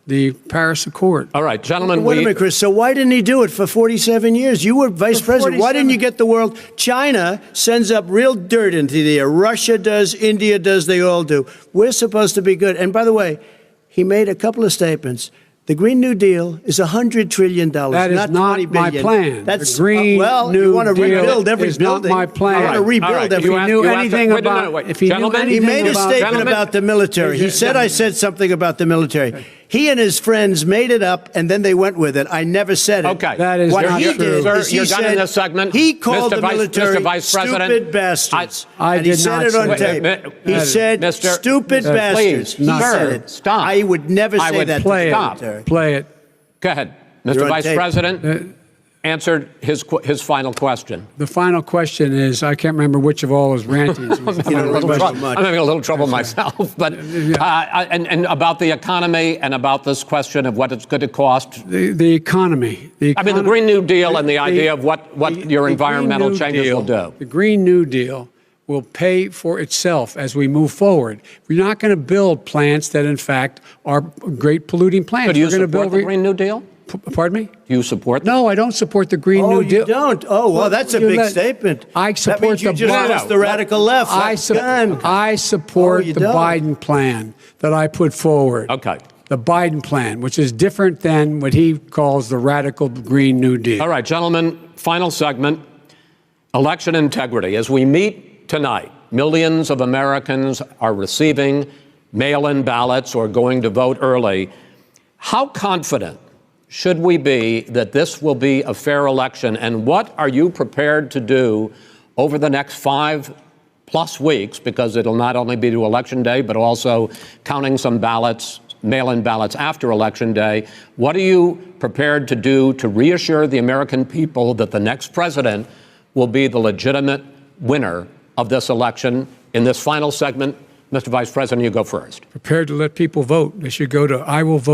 the Paris Accord.
All right, gentlemen.
Wait a minute, Chris. So why didn't he do it for 47 years? You were vice president. Why didn't you get the world? China sends up real dirt into the air. Russia does. India does. They all do. We're supposed to be good. And by the way, he made a couple of statements. The Green New Deal is $100 trillion.
That is
not
not
$20
my
billion.
plan.
That's
the Green
well,
New
you want to
Deal
rebuild every
is
building.
not my plan.
You want to rebuild
All right.
every.
If he knew
You have to-
anything
wait a minute,
about,
wait.
if he knew
Gentlemen,
He
anything
made a
about,
statement
Gentlemen.
about the military. He said, I said something about the military. He and his friends made it up, and then they went with it. I never said it.
Okay.
That is
What
not
he
true.
did
Sir,
is he
you're done in
said
this segment.
he called
Mr.
the
Vice-
military
Mr. Vice President,
stupid bastards.
I
and he
did
said
not
it on
say
tape.
that.
He said
Mr.
stupid bastards.
Please,
He
sir,
said it.
stop.
I would never
I
say
would
that
play
to the
it.
military.
Play it.
Go ahead.
You're
Mr.
on
Vice
tape.
President answered his final question.
The final question is, I can't remember which of all his rantings.
I'm having a little
remember
trouble-
much.
I'm having a little trouble myself. But and about the economy and about this question of what it's going to cost.
The economy.
I mean, the Green New Deal and the idea of what your
the
environmental
Green New
changes
Deal-
will do.
The Green New Deal will pay for itself as we move forward. We're not going to build plants that, in fact, are great polluting plants.
So do you
We're going to
support
build
the Green New Deal?
Pardon me?
Do you support
No, I don't support the Green
Oh,
New
you
Deal.
don't? Oh, well, that's a
You
big
let-
statement.
I
That
support
means you
the
just
Biden-
lost the radical left.
I
Done.
support
Oh, you
the
don't?
Biden plan that I put forward.
Okay.
The Biden plan, which is different than what he calls the radical Green New Deal.
All right, gentlemen, final segment, election integrity. As we meet tonight, millions of Americans are receiving mail-in ballots or going to vote early. How confident should we be that this will be a fair election? And what are you prepared to do over the next 5+ weeks, because it'll not only be to Election Day, but also counting some ballots, mail-in ballots after Election Day? What are you prepared to do to reassure the American people that the next president will be the legitimate winner of this election? In this final segment, Mr. Vice President, you go first.
Prepared to let people vote. They should go to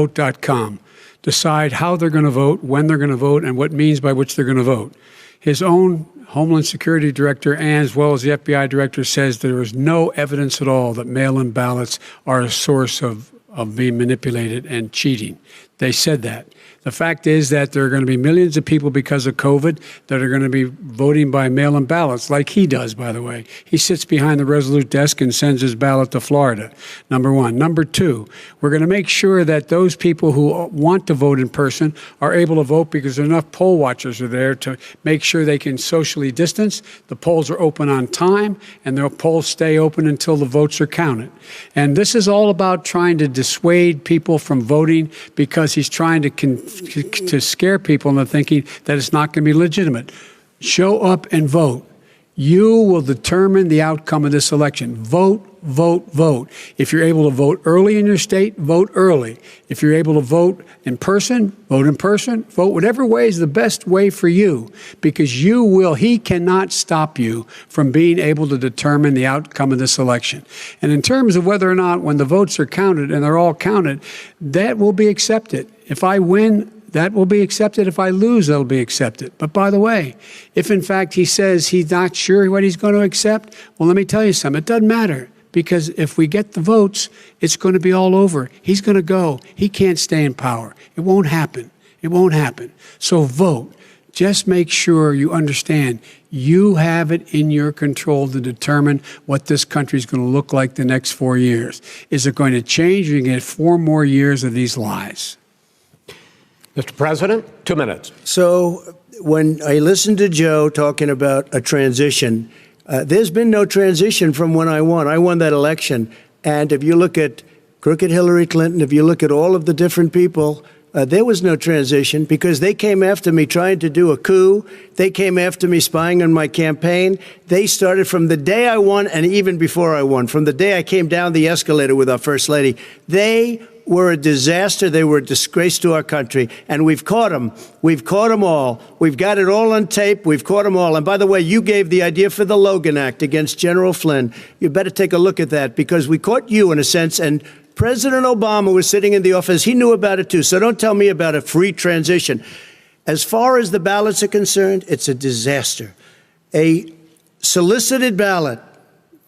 iwillvote.com, decide how they're going to vote, when they're going to vote, and what means by which they're going to vote. His own Homeland Security director, and as well as the FBI director, says there is no evidence at all that mail-in ballots are a source of being manipulated and cheating. They said that. The fact is that there are going to be millions of people because of COVID that are going to be voting by mail-in ballots, like he does, by the way. He sits behind the Resolute desk and sends his ballot to Florida, number one. Number two, we're going to make sure that those people who want to vote in person are able to vote because enough poll watchers are there to make sure they can socially distance. The polls are open on time, and the polls stay open until the votes are counted. And this is all about trying to dissuade people from voting because he's trying to scare people into thinking that it's not going to be legitimate. Show up and vote. You will determine the outcome of this election. Vote, vote, vote. If you're able to vote early in your state, vote early. If you're able to vote in person, vote in person. Vote whatever way is the best way for you, because he cannot stop you from being able to determine the outcome of this election. And in terms of whether or not when the votes are counted, and they're all counted, that will be accepted. If I win, that will be accepted. If I lose, that'll be accepted. But by the way, if in fact he says he's not sure what he's going to accept, well, let me tell you something. It doesn't matter, because if we get the votes, it's going to be all over. He's going to go. He can't stay in power. It won't happen. It won't happen. So vote. Just make sure you understand you have it in your control to determine what this country is going to look like the next 4 years. Is it going to change, or you get 4 more years of these lies?
Mr. President, 2 minutes.
So when I listened to Joe talking about a transition, there's been no transition from when I won. I won that election. And if you look at crooked Hillary Clinton, if you look at all of the different people, there was no transition, because they came after me trying to do a coup. They came after me spying on my campaign. They started from the day I won, and even before I won, from the day I came down the escalator with our First Lady. They were a disaster. They were a disgrace to our country. And we've caught them. We've caught them all. We've got it all on tape. We've caught them all. And by the way, you gave the idea for the Logan Act against General Flynn. You better take a look at that, because we caught you in a sense. And President Obama was sitting in the office. He knew about it too. So don't tell me about a free transition. As far as the ballots are concerned, it's a disaster. A solicited ballot,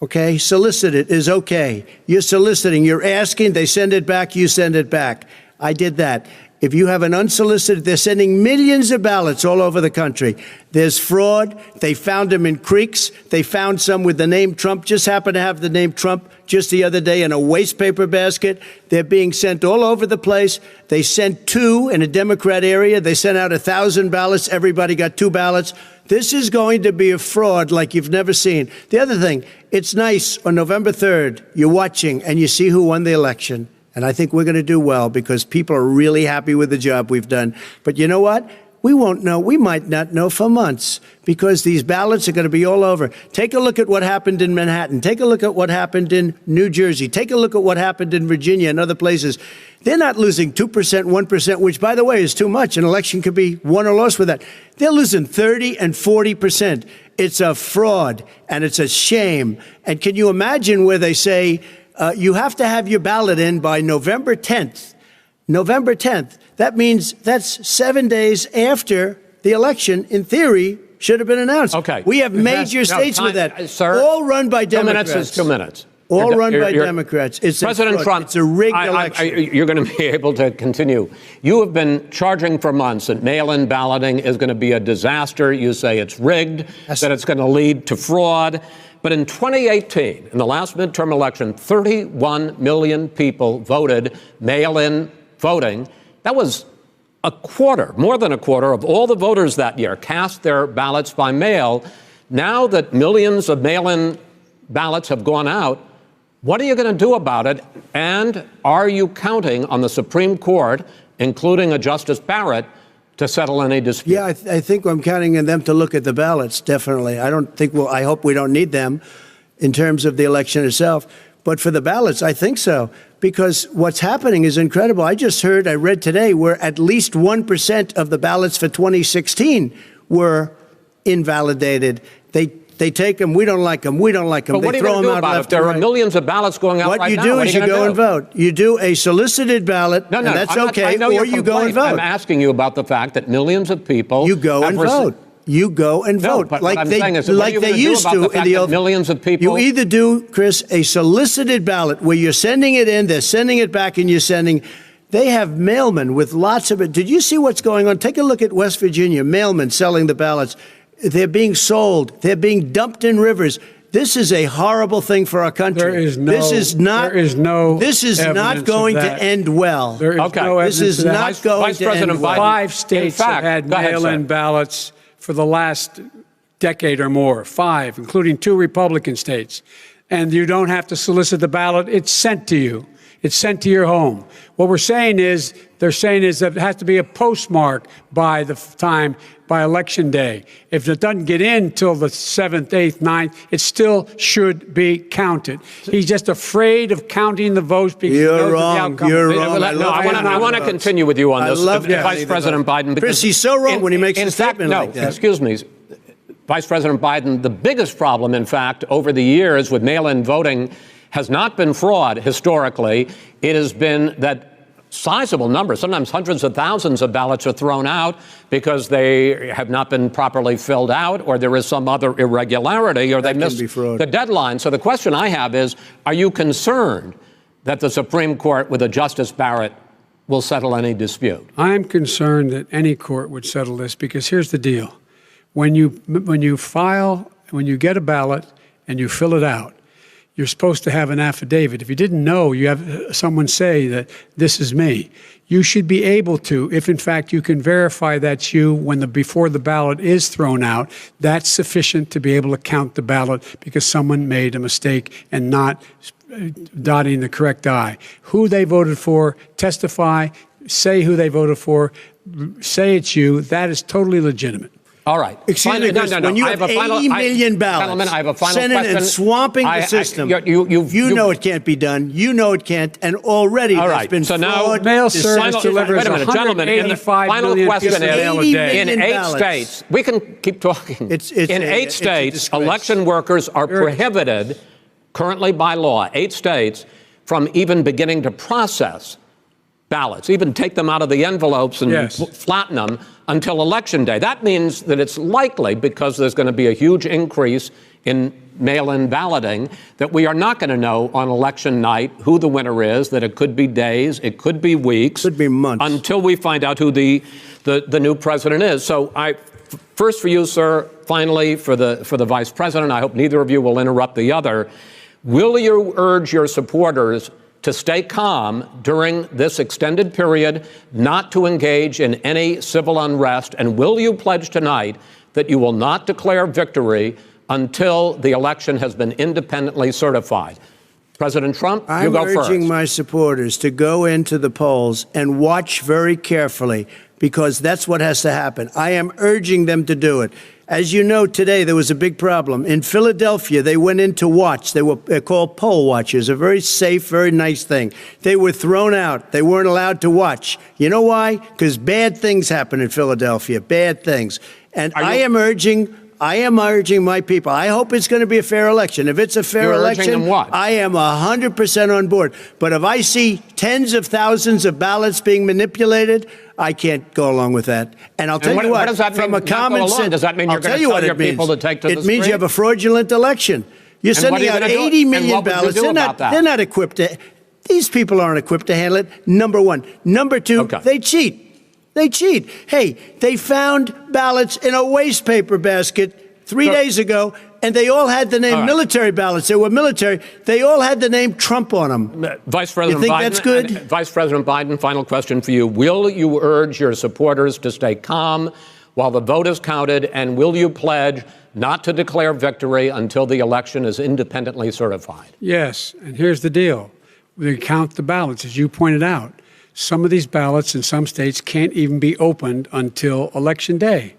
okay, solicited is okay. You're soliciting, you're asking, they send it back, you send it back. I did that. If you have an unsolicited, they're sending millions of ballots all over the country. There's fraud. They found them in creeks. They found some with the name Trump, just happened to have the name Trump just the other day in a waste paper basket. They're being sent all over the place. They sent 2 in a Democrat area. They sent out 1,000 ballots. Everybody got 2 ballots. This is going to be a fraud like you've never seen. The other thing, it's nice on November 3rd, you're watching and you see who won the election. And I think we're going to do well, because people are really happy with the job we've done. But you know what? We won't know. We might not know for months, because these ballots are going to be all over. Take a look at what happened in Manhattan. Take a look at what happened in New Jersey. Take a look at what happened in Virginia and other places. They're not losing 2%, 1%, which, by the way, is too much. An election could be won or lost with that. They're losing 30 and 40%. It's a fraud, and it's a shame. And can you imagine where they say, you have to have your ballot in by November 10th. November 10th. That means that's 7 days after the election, in theory, should have been announced.
Okay.
We have major states with that.
Sir,
all run by
2
Democrats.
2 minutes is 2 minutes.
All run by Democrats. It's
President Trump,
it's a rigged election.
You're going to be able to continue. You have been charging for months that mail-in balloting is going to be a disaster. You say it's rigged, that it's going to lead to fraud. But in 2018, in the last midterm election, 31 million people voted mail-in voting. That was a quarter, more than a quarter of all the voters that year cast their ballots by mail. Now that millions of mail-in ballots have gone out, what are you going to do about it? And are you counting on the Supreme Court, including a Justice Barrett, to settle any dispute?
Yeah, I think I'm counting on them to look at the ballots, definitely. I hope we don't need them in terms of the election itself. But for the ballots, I think so, because what's happening is incredible. I read today, where at least 1% of the ballots for 2016 were invalidated. They take them. We don't like them. We don't like them.
But what are you going to do about it? If there are millions of ballots going out right now,
what you do is you go and vote. You do a solicited ballot, and that's okay, or you go and vote.
I'm asking you about the fact that millions of people...
You go and vote. You go and vote.
But what I'm saying is, what are you going to do about the fact that millions of people...
You either do, Chris, a solicited ballot where you're sending it in, they're sending it back, and you're sending... They have mailmen with lots of it. Did you see what's going on? Take a look at West Virginia, mailmen selling the ballots. They're being sold. They're being dumped in rivers. This is a horrible thing for our country. This is not going to end well.
There is no evidence
this is
of that.
not going to end well.
5 states have had mail-in ballots for the last decade or more. 5, including 2 Republican states. And you don't have to solicit the ballot. It's sent to you. It's sent to your home. What they're saying is that it has to be a postmark by election day. If it doesn't get in till the 7th, 8th, 9th, it still should be counted. He's just afraid of counting the votes because
You're wrong. You're wrong.
I want to continue with you on this,
Vice
President Biden.
Chris, he's so wrong when he makes a statement like that.
Excuse me. Vice President Biden, the biggest problem, in fact, over the years with mail-in voting has not been fraud historically. It has been that sizable numbers, sometimes hundreds of thousands of ballots are thrown out because they have not been properly filled out or there is some other irregularity or they missed the deadline. So the question I have is, are you concerned that the Supreme Court with a Justice Barrett will settle any dispute?
I'm concerned that any court would settle this because here's the deal. When you get a ballot and you fill it out, you're supposed to have an affidavit. If you didn't know, you have someone say that this is me. You should be able to, if in fact you can verify that's you before the ballot is thrown out, that's sufficient to be able to count the ballot because someone made a mistake and not dotting the correct I. Who they voted for, testify, say who they voted for, say it's you. That is totally legitimate.
All right.
Excuse me, Chris, when you have 80 million ballots,
I have a final
Senate
question.
and swamping the system, you know it can't be done. You know it can't, and already there's been
so
fraud.
Mail service delivers
wait a minute, gentlemen. The final question is: in 8 states, we can keep talking. In 8 states, election workers are prohibited currently by law. 8 states from even beginning to process ballots, even take them out of the envelopes and flatten them until Election Day. That means that it's likely, because there's going to be a huge increase in mail-in balloting, that we are not going to know on election night who the winner is, that it could be days, it could be weeks.
Could be months.
Until we find out who the new president is. So first for you, sir, finally for the vice president, I hope neither of you will interrupt the other. Will you urge your supporters to stay calm during this extended period, not to engage in any civil unrest? And will you pledge tonight that you will not declare victory until the election has been independently certified? President Trump, you go first.
I'm urging my supporters to go into the polls and watch very carefully, because that's what has to happen. I am urging them to do it. As you know, today there was a big problem. In Philadelphia, they went in to watch. They're called poll watchers, a very safe, very nice thing. They were thrown out. They weren't allowed to watch. You know why? Because bad things happen in Philadelphia, bad things. And I am urging my people. I hope it's going to be a fair election. If it's a fair election, I am 100% on board. But if I see tens of thousands of ballots being manipulated, I can't go along with that. And I'll tell you what,
does that
from
mean,
a common sense,
does that mean you're going to tell your people to take to the street?
It means you have a fraudulent election. You're sending out 80 million ballots. They're not equipped to. These people aren't equipped to handle it. Number one. Number two, they cheat. They cheat. Hey, they found ballots in a waste paper basket 3 days ago, and they all had the name military ballots. They were military. They all had the name Trump on them.
Vice President
you think
Biden,
that's good?
Vice President Biden, final question for you. Will you urge your supporters to stay calm while the vote is counted, and will you pledge not to declare victory until the election is independently certified?
Yes, and here's the deal. We count the ballots, as you pointed out. Some of these ballots in some states can't even be opened until Election Day.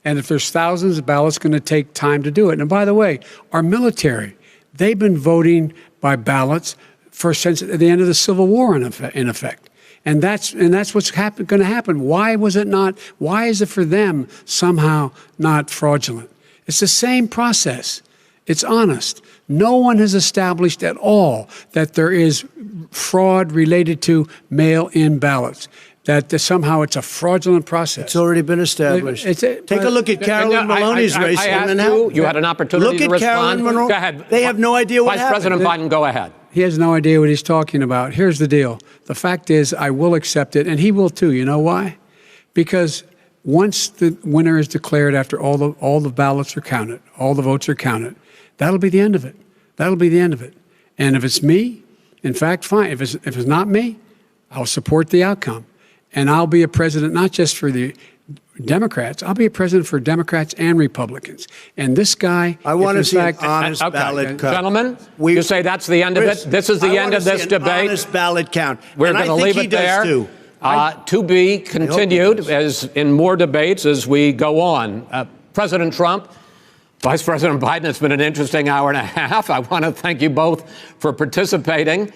And if there's thousands of ballots, it's going to take time to do it. And by the way, our military, they've been voting by ballots since the end of the Civil War, in effect. And that's what's going to happen. Why is it for them somehow not fraudulent? It's the same process. It's honest. No one has established at all that there is fraud related to mail-in ballots, that somehow it's a fraudulent process.
It's already been established. Take a look at Carolyn Maloney's race.
You had an opportunity to respond.
Look at Carolyn Maloney.
Go ahead.
They have no idea what happened.
Vice President Biden, go ahead.
He has no idea what he's talking about. Here's the deal. The fact is, I will accept it, and he will too. You know why? Because once the winner is declared, after all the ballots are counted, all the votes are counted, that'll be the end of it. That'll be the end of it. And if it's me, in fact, fine. If it's not me, I'll support the outcome. And I'll be a president not just for the Democrats. I'll be a president for Democrats and Republicans. And this guy,
I want to see an
fact,
honest
Okay.
ballot count.
Gentlemen, you say that's the end of
Chris,
it? This is the
I
end
wanna
of this
see an
debate?
honest ballot count.
We're
And I
going to
think
leave
he
it
does
there.
too.
To be continued
does.
as in more debates as we go on. President Trump, Vice President Biden, it's been an interesting hour and a half. I want to thank you both for participating.